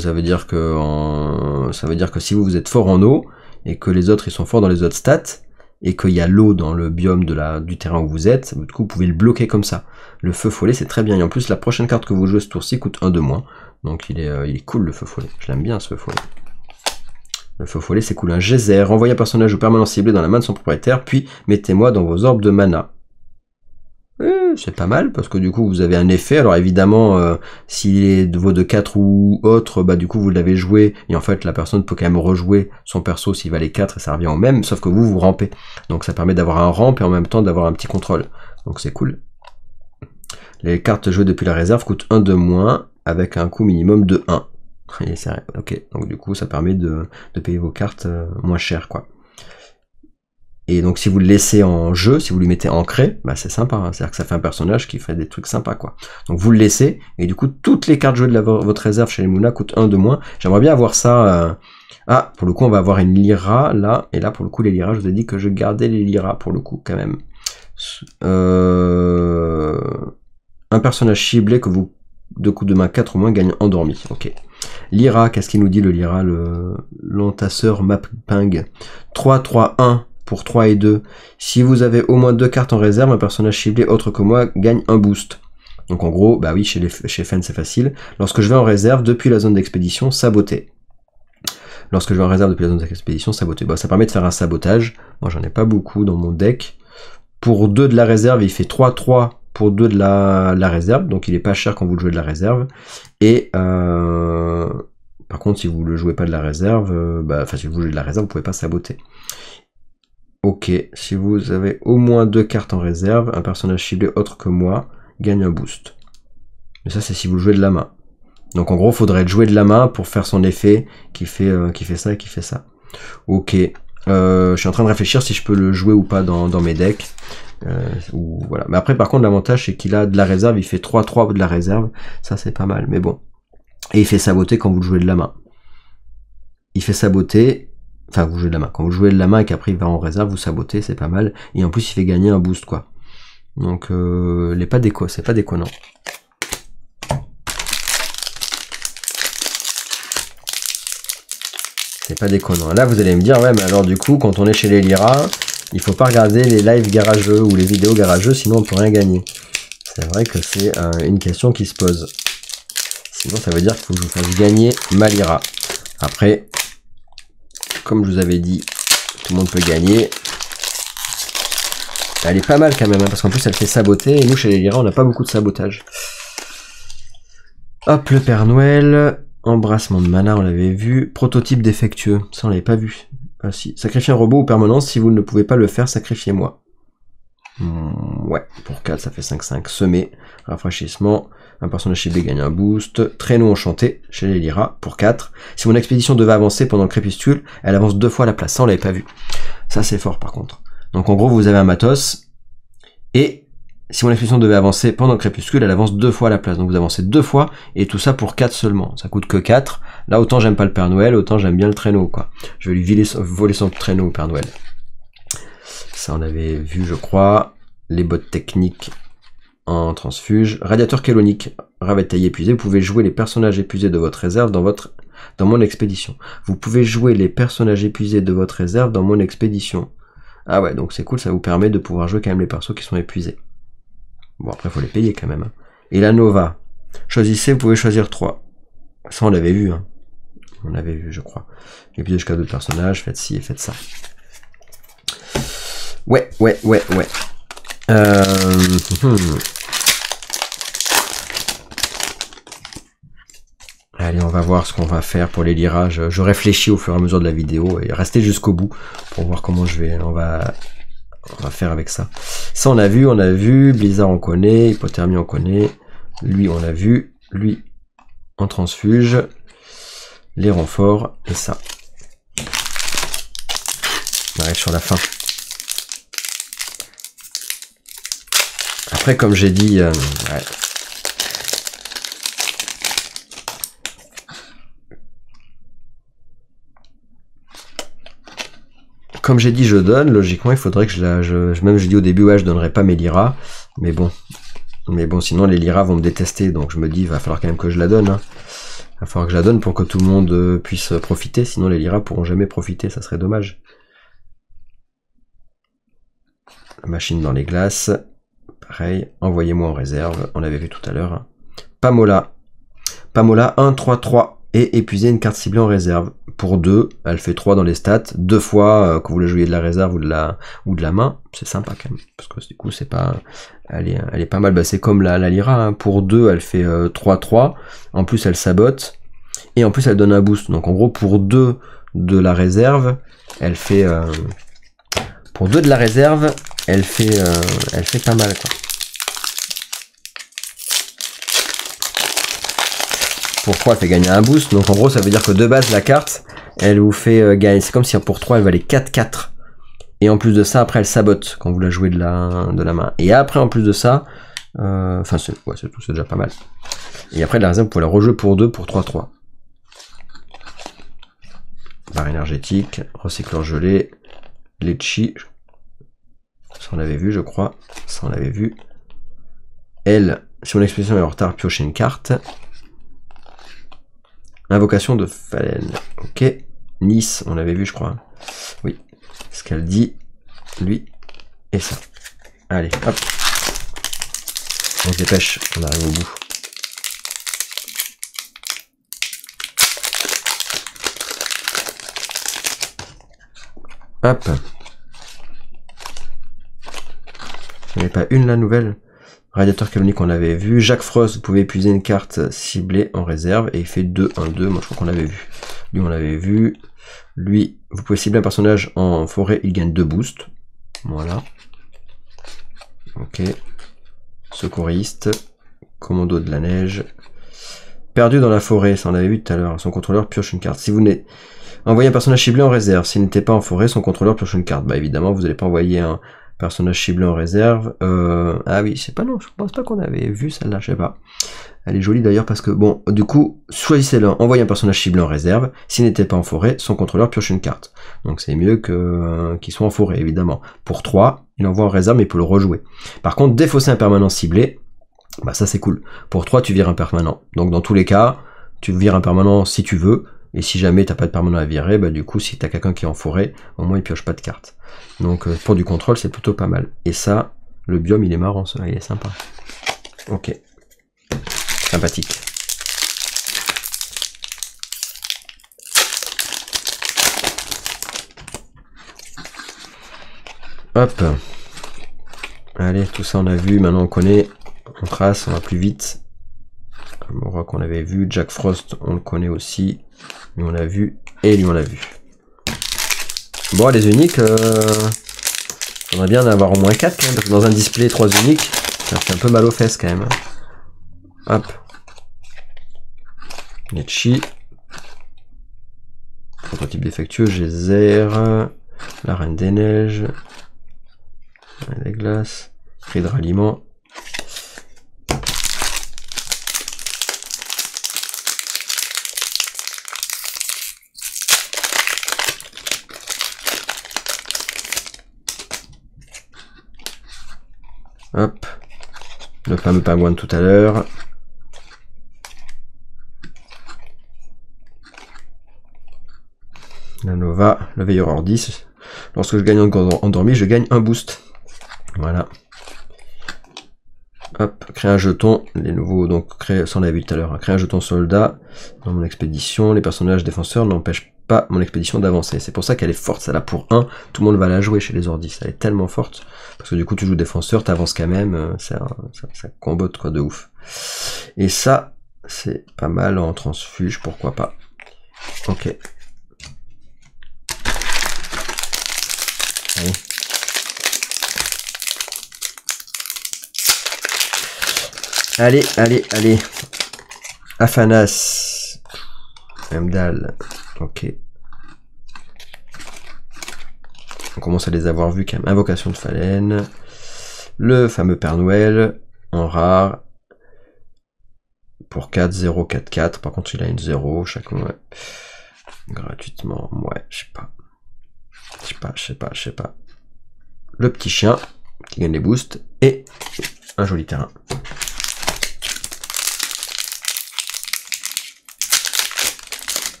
ça veut dire que si vous êtes fort en eau, et que les autres ils sont forts dans les autres stats, et qu'il y a l'eau dans le biome du terrain où vous êtes, du coup vous pouvez le bloquer comme ça. Le feu follet, c'est très bien. Et en plus, la prochaine carte que vous jouez ce tour-ci coûte 1 de moins. Donc il est cool, le feu follet. Je l'aime bien, ce feu follet. Le feu follet, c'est cool. Un geyser. Envoyez un personnage ou permanent ciblé dans la main de son propriétaire, puis mettez-moi dans vos orbes de mana. C'est pas mal, parce que du coup, vous avez un effet. Alors évidemment, s'il vaut de 4 ou autre, bah du coup, vous l'avez joué, et en fait, la personne peut quand même rejouer son perso s'il valait 4, et ça revient au même, sauf que vous rampez. Donc ça permet d'avoir un ramp, et en même temps d'avoir un petit contrôle. Donc c'est cool. Les cartes jouées depuis la réserve coûtent 1 de moins, avec un coût minimum de 1. Et ok, donc du coup, ça permet de payer vos cartes moins cher, quoi. Et donc si vous le laissez en jeu, si vous lui mettez ancré, bah c'est sympa, hein. C'est-à-dire que ça fait un personnage qui fait des trucs sympas, quoi. Donc vous le laissez, et du coup toutes les cartes jouées de votre réserve chez les Mouna coûtent 1 de moins. J'aimerais bien avoir ça... Ah, pour le coup on va avoir une Lyra là, et là pour le coup les Lyra, je vous ai dit que je gardais les Lyra pour le coup quand même. Un personnage ciblé que vous, de coup de main 4 ou moins, gagne endormi, ok. Lyra, qu'est-ce qu'il nous dit le Lyra, l'entasseur Maping 3, 3, 1. Pour 3 et 2. Si vous avez au moins 2 cartes en réserve, un personnage ciblé autre que moi gagne un boost. Donc en gros, bah oui, chez Fen c'est facile. Lorsque je vais en réserve depuis la zone d'expédition, saboter. Lorsque je vais en réserve depuis la zone d'expédition, saboter. Bah, ça permet de faire un sabotage. Moi j'en ai pas beaucoup dans mon deck. Pour 2 de la réserve, il fait 3, 3 pour 2 de la réserve, donc il est pas cher quand vous le jouez de la réserve. Et par contre, si vous le jouez pas de la réserve, si vous jouez de la réserve, vous pouvez pas saboter. Ok, si vous avez au moins 2 cartes en réserve, un personnage ciblé autre que moi gagne un boost. Mais ça, c'est si vous jouez de la main. Donc en gros, il faudrait jouer de la main pour faire son effet qui fait ça et qui fait ça. Ok, je suis en train de réfléchir si je peux le jouer ou pas dans mes decks. Voilà. Mais après, par contre, l'avantage, c'est qu'il a de la réserve, il fait 3-3 de la réserve. Ça, c'est pas mal, mais bon. Et il fait saboter quand vous le jouez de la main. Il fait saboter... Enfin, vous jouez de la main. Quand vous jouez de la main et qu'après il va en réserve, vous sabotez, c'est pas mal. Et en plus, il fait gagner un boost, quoi. Donc, c'est pas déconnant. C'est pas déconnant. Là, vous allez me dire, ouais, mais alors du coup, quand on est chez les Lyra, il faut pas regarder les lives garageux ou les vidéos garageux, sinon on peut rien gagner. C'est vrai que c'est une question qui se pose. Sinon, ça veut dire qu'il faut que je vous fasse gagner ma Lyra. Après... Comme je vous avais dit, tout le monde peut gagner. Elle est pas mal quand même, hein, parce qu'en plus elle fait saboter, et nous chez les Lyra on n'a pas beaucoup de sabotage. Hop, le Père Noël, embrassement de mana, on l'avait vu. Prototype défectueux, ça on l'avait pas vu. Ah si, sacrifier un robot ou permanence, si vous ne pouvez pas le faire, sacrifiez-moi. Ouais, pour 4 ça fait 5-5. Semer, rafraîchissement, un personnage ciblé gagne un boost. Traîneau enchanté chez les Lyra pour 4. Si mon expédition devait avancer pendant le crépuscule, elle avance 2 fois la place. Ça on l'avait pas vu. Ça c'est fort par contre. Donc en gros vous avez un matos. Et si mon expédition devait avancer pendant le crépuscule, elle avance 2 fois la place. Donc vous avancez 2 fois et tout ça pour 4 seulement. Ça coûte que 4. Là autant j'aime pas le Père Noël, autant j'aime bien le traîneau quoi. Je vais lui voler son traîneau au Père Noël. Ça on avait vu je crois. Les bottes techniques en transfuge. Radiateur chélonique, ravitaillé épuisé. Vous pouvez jouer les personnages épuisés de votre réserve dans mon expédition. Vous pouvez jouer les personnages épuisés de votre réserve dans mon expédition. Ah ouais, donc c'est cool, ça vous permet de pouvoir jouer quand même les persos qui sont épuisés. Bon, après, il faut les payer quand même. Hein. Et la Nova. Choisissez, vous pouvez choisir 3. Ça, on l'avait vu. Hein. On l'avait vu, je crois. Épuisé jusqu'à 2 personnages, faites ci et faites ça. Ouais. Allez, on va voir ce qu'on va faire pour les Lyra. Je réfléchis au fur et à mesure de la vidéo et restez jusqu'au bout pour voir comment on va faire avec ça. Ça on a vu, Blizzard on connaît, Hypothermie on connaît, lui on l'a vu, lui en transfuge, les renforts et ça. On arrive sur la fin. Après, comme j'ai dit, ouais. Comme j'ai dit, je donne. Logiquement, il faudrait que même j'ai dit au début, ouais, je donnerai pas mes Lyra. Mais bon, sinon les Lyra vont me détester. Donc je me dis, il va falloir quand même que je la donne. Hein. Il va falloir que je la donne pour que tout le monde puisse profiter. Sinon les Lyra pourront jamais profiter. Ça serait dommage. La machine dans les glaces. Pareil, envoyez-moi en réserve, on l'avait vu tout à l'heure. Hein. Pamola. Pamola 1, 3, 3. Et épuisez une carte ciblée en réserve. Pour 2, elle fait 3 dans les stats. 2 fois que vous le jouiez de la réserve ou de la main. C'est sympa quand même. Parce que du coup, c'est pas. Elle est pas mal. Bah, c'est comme la Lyra. Hein. Pour 2, elle fait 3, 3. En plus, elle sabote. Et en plus, elle donne un boost. Donc en gros, pour 2 de la réserve, elle fait. Pour 2 de la réserve, elle fait pas mal quoi. Pour 3 elle fait gagner un boost, donc en gros ça veut dire que de base la carte, elle vous fait gagner, c'est comme si pour 3 elle valait 4-4. Et en plus de ça, après elle sabote quand vous la jouez de la main. Et après en plus de ça, enfin c'est tout, c'est déjà pas mal. Et après de la réserve, vous pouvez la rejouer pour 2 pour 3-3. Barre énergétique, recycleur gelé, Litchi. Ça on l'avait vu je crois, ça on l'avait vu. Elle, si mon expédition est en retard, piochez une carte. Invocation de Phalène, ok. Nice, on l'avait vu je crois. Oui, ce qu'elle dit, lui, et ça. Allez, hop. On se dépêche, on arrive au bout. Hop. Il n'y avait pas une la nouvelle. Radiateur Calonique, on l'avait vu. Jacques Frost, vous pouvez épuiser une carte ciblée en réserve et il fait 2-1-2. Moi, je crois qu'on l'avait vu. Lui, on l'avait vu. Lui, vous pouvez cibler un personnage en forêt, il gagne 2 boosts. Voilà. Ok. Secouriste. Commando de la neige. Perdu dans la forêt, ça on l'avait vu tout à l'heure. Son contrôleur pioche une carte. Si vous envoyez un personnage ciblé en réserve, s'il n'était pas en forêt, son contrôleur pioche une carte. Bah évidemment, vous n'allez pas envoyer un personnage ciblé en réserve. Ah oui, je sais pas, non, je pense pas qu'on avait vu celle-là, je sais pas. Elle est jolie d'ailleurs parce que, bon, du coup, choisissez-le, envoyez un personnage ciblé en réserve. S'il n'était pas en forêt, son contrôleur pioche une carte. Donc c'est mieux que qu'il soit en forêt, évidemment. Pour 3, il envoie en réserve, mais il peut le rejouer. Par contre, défausser un permanent ciblé, bah ça c'est cool. Pour 3, tu vires un permanent. Donc dans tous les cas, tu vires un permanent si tu veux. Et si jamais t'as pas de permanent à virer, bah du coup, si t'as quelqu'un qui est en forêt, au moins il pioche pas de carte. Donc pour du contrôle, c'est plutôt pas mal. Et ça, le biome, il est marrant, ça, il est sympa. Ok. Sympathique. Hop. Allez, tout ça on a vu, maintenant on connaît. On trace, on va plus vite. Mora qu'on avait vu, Jack Frost, on le connaît aussi. Lui on l'a vu, et lui on l'a vu. Bon, les uniques, j'aimerais bien en avoir au moins 4 quand même, parce que dans un display 3 uniques, ça fait un peu mal aux fesses quand même. Hop. Netchi. Prototype défectueux, Geyser. La Reine des Neiges. La Reine des Glaces. Cri de ralliement. Hop. Le fameux pingouin de tout à l'heure. La Nova, le veilleur hors 10. Lorsque je gagne endormi, je gagne un boost. Voilà. Hop, créer un jeton. Les nouveaux, donc, ça on l'a vu tout à l'heure. Créer un jeton soldat dans mon expédition. Les personnages défenseurs n'empêchent pas mon expédition d'avancer. C'est pour ça qu'elle est forte, celle-là pour 1. Tout le monde va la jouer chez les ordis. Elle est tellement forte. Parce que du coup, tu joues défenseur, t'avances quand même. Ça combote quoi de ouf. Et ça, c'est pas mal en transfuge, pourquoi pas. Ok. Allez. Allez. Aphanas. Emdal. Ok. On commence à les avoir vus quand même. Invocation de Phalène. Le fameux Père Noël. En rare. Pour 4, 0, 4, 4. Par contre, il a une 0 chaque mois. Gratuitement. Ouais, je sais pas. Le petit chien qui gagne les boosts. Et un joli terrain.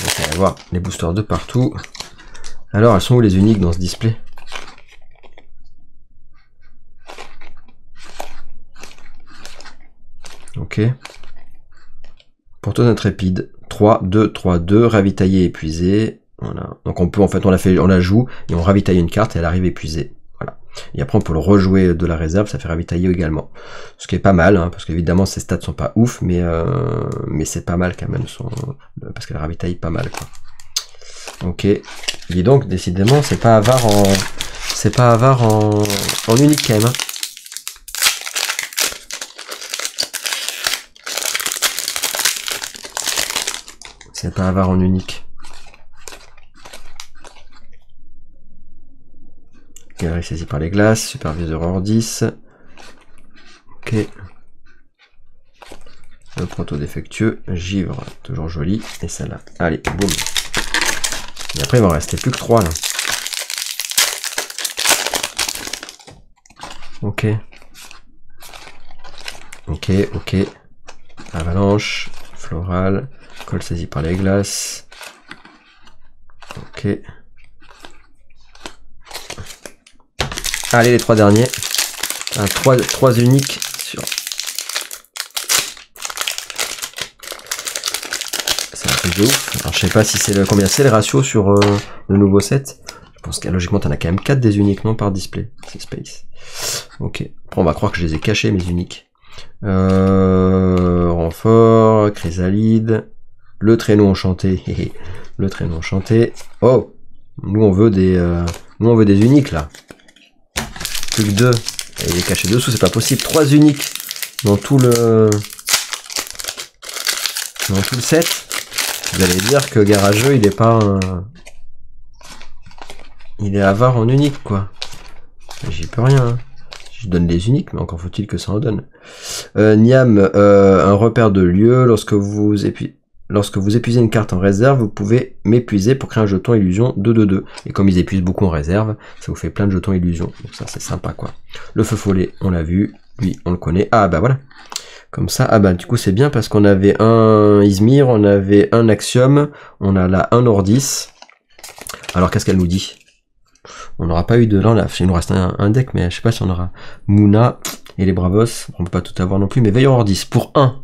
Donc on va voir les boosters de partout. Alors, elles sont où les uniques dans ce display? Ok. Porteuse intrépide. 3, 2, 3, 2. Ravitailler, épuisé. Voilà. Donc on peut, en fait, on la joue et on ravitaille une carte et elle arrive épuisée. Voilà. Et après on peut le rejouer de la réserve, ça fait ravitailler également. Ce qui est pas mal, hein, parce qu'évidemment ses stats sont pas ouf, mais c'est pas mal quand même, parce qu'elle ravitaille pas mal, quoi. Ok. Et donc, décidément, c'est pas avare en unique quand même, hein. C'est pas avare en unique. Galerie saisie par les glaces, superviseur hors 10. Ok. Le proto défectueux, givre, toujours joli. Et celle-là. Allez, boum. Et après, il va en rester plus que 3 là. Ok. Ok. Avalanche, floral, col saisi par les glaces. Ok. Allez, les 3 derniers. 3 uniques sur... c'est un truc de ouf. Alors je sais pas si c'est combien c'est le ratio sur le nouveau set. Je pense que logiquement t'en as quand même 4 des uniques, non, par display. C'est space. Ok. Après on va croire que je les ai cachés, mes uniques. Renfort, chrysalide, le traîneau enchanté. Le traîneau enchanté. Oh, nous on veut des uniques là. Plus que 2. Et il est caché dessous, c'est pas possible. 3 uniques dans tout le set. Vous allez dire que Garageux il est pas il est avare en unique quoi. J'y peux rien. Hein. Je donne des uniques, mais encore faut-il que ça en donne. Niam, un repère de lieu. Lorsque vous épuisez une carte en réserve, vous pouvez m'épuiser pour créer un jeton illusion 2-2-2. Et comme ils épuisent beaucoup en réserve, ça vous fait plein de jetons illusion. Donc ça c'est sympa quoi. Le feu follet, on l'a vu. Lui, on le connaît. Ah bah voilà. Comme ça, ah bah du coup c'est bien parce qu'on avait un Izmir, on avait un Axiom, on a là un Ordis. Alors qu'est-ce qu'elle nous dit? On n'aura pas eu de là, il nous reste un deck, mais je sais pas si on aura Mouna et les Bravos, on peut pas tout avoir non plus, mais Veilleur Ordis, pour 1,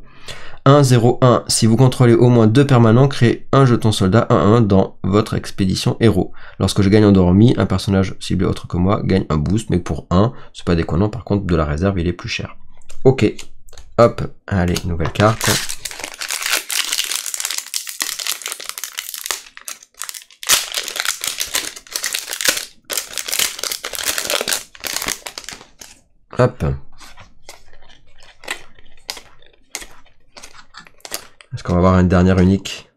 0-1, si vous contrôlez au moins 2 permanents, créez un jeton soldat 1-1 dans votre expédition héros. Lorsque je gagne endormi, un personnage ciblé autre que moi gagne un boost, mais pour 1, c'est pas déconnant, par contre de la réserve il est plus cher. Ok, hop, allez, nouvelle carte. Hop. Est-ce qu'on va avoir une dernière unique?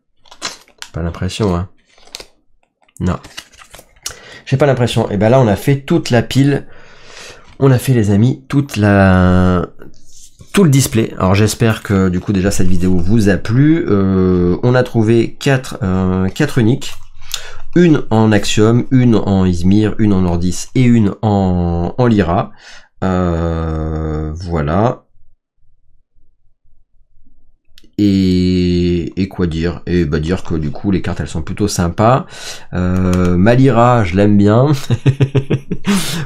Pas l'impression, hein. Non. J'ai pas l'impression. Et ben là, on a fait toute la pile. On a fait, les amis, tout le display. Alors j'espère que du coup déjà cette vidéo vous a plu. On a trouvé 4 uniques. Une en Axiom, une en Izmir, une en Ordis et une en Lyra. Voilà. Et quoi dire? Et bah dire que du coup les cartes elles sont plutôt sympas. Ma Lyra, je l'aime bien.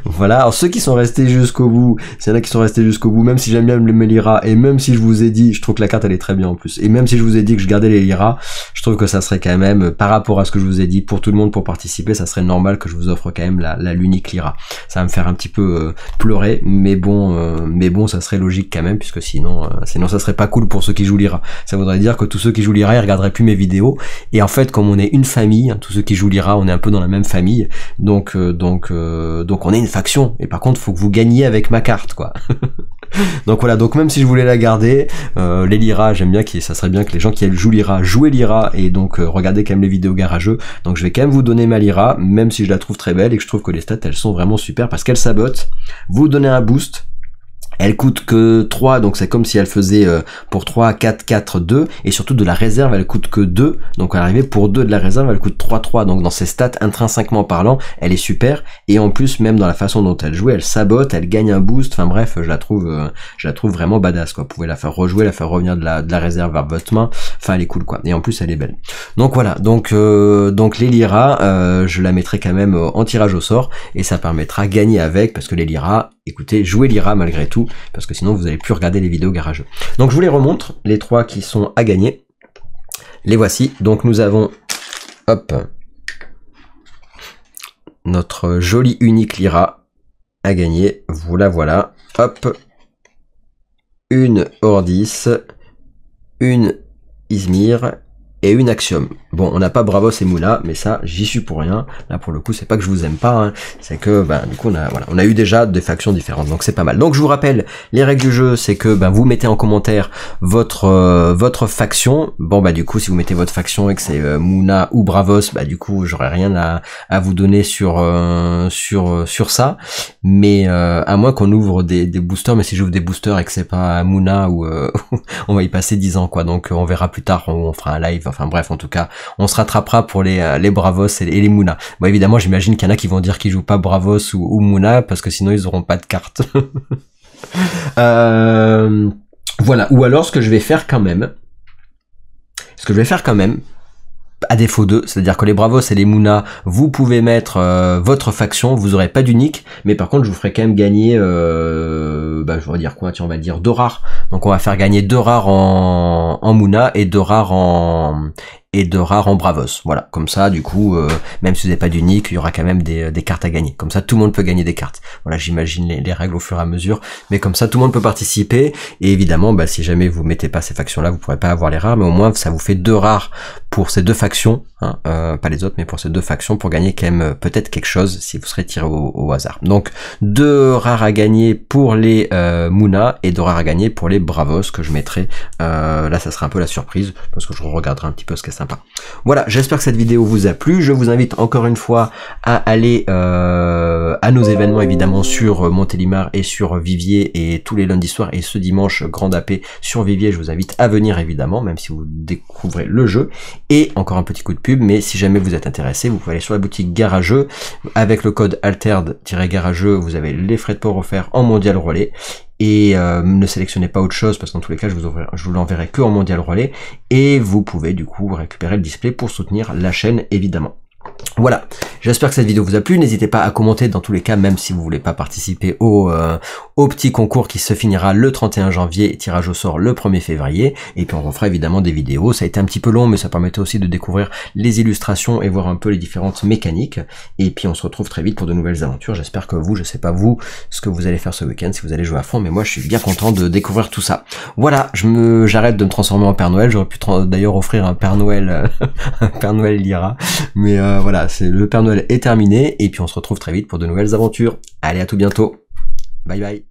Voilà. Alors ceux qui sont restés jusqu'au bout, s'il y en a qui sont restés jusqu'au bout, même si j'aime bien les Lyra, et même si je vous ai dit, je trouve que la carte elle est très bien en plus, et même si je vous ai dit que je gardais les Lyra, je trouve que ça serait quand même, par rapport à ce que je vous ai dit, pour tout le monde pour participer, ça serait normal que je vous offre quand même l'unique Lyra. Ça va me faire un petit peu pleurer, mais bon, ça serait logique quand même, puisque sinon ça serait pas cool pour ceux qui jouent Lyra. Ça voudrait dire que tous ceux qui jouent Lyra, ils regarderaient plus mes vidéos. Et en fait, comme on est une famille, tous ceux qui jouent Lyra, on est un peu dans la même famille. Donc on est une faction. Et par contre, faut que vous gagniez avec ma carte, quoi. Donc voilà. Donc même si je voulais la garder, les Lyra, j'aime bien ça serait bien que les gens qui jouent Lyra, jouez Lyra et donc regardez quand même les vidéos Garageux. Donc je vais quand même vous donner ma Lyra, même si je la trouve très belle et que je trouve que les stats elles sont vraiment super parce qu'elle sabote. Vous donnez un boost. Elle coûte que 3, donc c'est comme si elle faisait pour 3, 4, 4, 2, et surtout de la réserve elle coûte que 2, donc à l'arrivée pour 2 de la réserve elle coûte 3, 3, donc dans ses stats intrinsèquement parlant, elle est super, et en plus même dans la façon dont elle joue, elle sabote, elle gagne un boost, enfin bref, je la trouve vraiment badass quoi, vous pouvez la faire rejouer, la faire revenir de la réserve vers votre main, enfin elle est cool quoi, et en plus elle est belle. Donc voilà, donc les Lyra, je la mettrai quand même en tirage au sort, et ça permettra de gagner avec, parce que les Lyra, écoutez, jouez Lyra malgré tout, parce que sinon vous allez plus regarder les vidéos Garageux. Donc je vous les remontre, les 3 qui sont à gagner. Les voici. Donc nous avons, hop, notre jolie unique Lyra à gagner. Voilà. Hop, une Ordis, une Izmir et une Axiom. Bon, on n'a pas Bravos et Mouna, mais ça, j'y suis pour rien. Là, pour le coup, c'est pas que je vous aime pas, hein. C'est que, du coup, on a eu déjà des factions différentes, donc c'est pas mal. Donc, je vous rappelle, les règles du jeu, c'est que, vous mettez en commentaire votre faction. Bon, du coup, si vous mettez votre faction et que c'est Mouna ou Bravos, du coup, j'aurais rien à vous donner sur ça. Mais, à moins qu'on ouvre des boosters, mais si j'ouvre des boosters et que c'est pas Mouna ou, on va y passer 10 ans, quoi. Donc, on verra plus tard, on fera un live. Enfin bref, en tout cas, on se rattrapera pour les Bravos et les Mouna. Bon, évidemment, j'imagine qu'il y en a qui vont dire qu'ils jouent pas Bravos ou Mouna, parce que sinon ils auront pas de cartes. Voilà. Ou alors, ce que je vais faire quand même, à défaut d'eux, c'est-à-dire que les Bravos et les Mouna, vous pouvez mettre votre faction, vous aurez pas d'unique, mais par contre je vous ferai quand même gagner, je vais dire quoi, tiens on va dire 2 rares, donc on va faire gagner 2 rares en Mouna et 2 rares en et 2 rares en Bravos. Voilà, comme ça, du coup, même si vous n'avez pas d'unique, il y aura quand même des cartes à gagner. Comme ça, tout le monde peut gagner des cartes. Voilà, j'imagine les règles au fur et à mesure, mais comme ça, tout le monde peut participer. Et évidemment, bah, si jamais vous mettez pas ces factions-là, vous pourrez pas avoir les rares, mais au moins, ça vous fait 2 rares pour ces 2 factions, hein, pas les autres, mais pour ces 2 factions, pour gagner quand même peut-être quelque chose si vous serez tiré au hasard. Donc, 2 rares à gagner pour les Muna et 2 rares à gagner pour les Bravos que je mettrai. Là, ça sera un peu la surprise parce que je regarderai un petit peu ce qui est sympa. Voilà, j'espère que cette vidéo vous a plu. Je vous invite encore une fois à aller à nos événements évidemment sur Montélimar et sur Vivier et tous les lundis soirs et ce dimanche Grand AP sur Vivier. Je vous invite à venir évidemment, même si vous découvrez le jeu. Et encore un petit coup de pub, mais si jamais vous êtes intéressé, vous pouvez aller sur la boutique Garageux. Avec le code Altered-Garageux, vous avez les frais de port offerts en mondial relais. Et ne sélectionnez pas autre chose parce qu'en tous les cas je vous l'enverrai que en mondial relais et vous pouvez du coup récupérer le display pour soutenir la chaîne évidemment. Voilà, j'espère que cette vidéo vous a plu, n'hésitez pas à commenter dans tous les cas, même si vous voulez pas participer au petit concours qui se finira le 31 janvier, tirage au sort le 1er février, et puis on refera évidemment des vidéos. Ça a été un petit peu long, mais ça permettait aussi de découvrir les illustrations et voir un peu les différentes mécaniques, et puis on se retrouve très vite pour de nouvelles aventures. J'espère que vous, je sais pas vous, ce que vous allez faire ce week-end, si vous allez jouer à fond, mais moi je suis bien content de découvrir tout ça. Voilà, j'arrête de me transformer en Père Noël, j'aurais pu d'ailleurs offrir un Père Noël, un Père Noël Lyra, mais voilà, le Père Noël est terminé, et puis on se retrouve très vite pour de nouvelles aventures. Allez, à tout bientôt. Bye bye.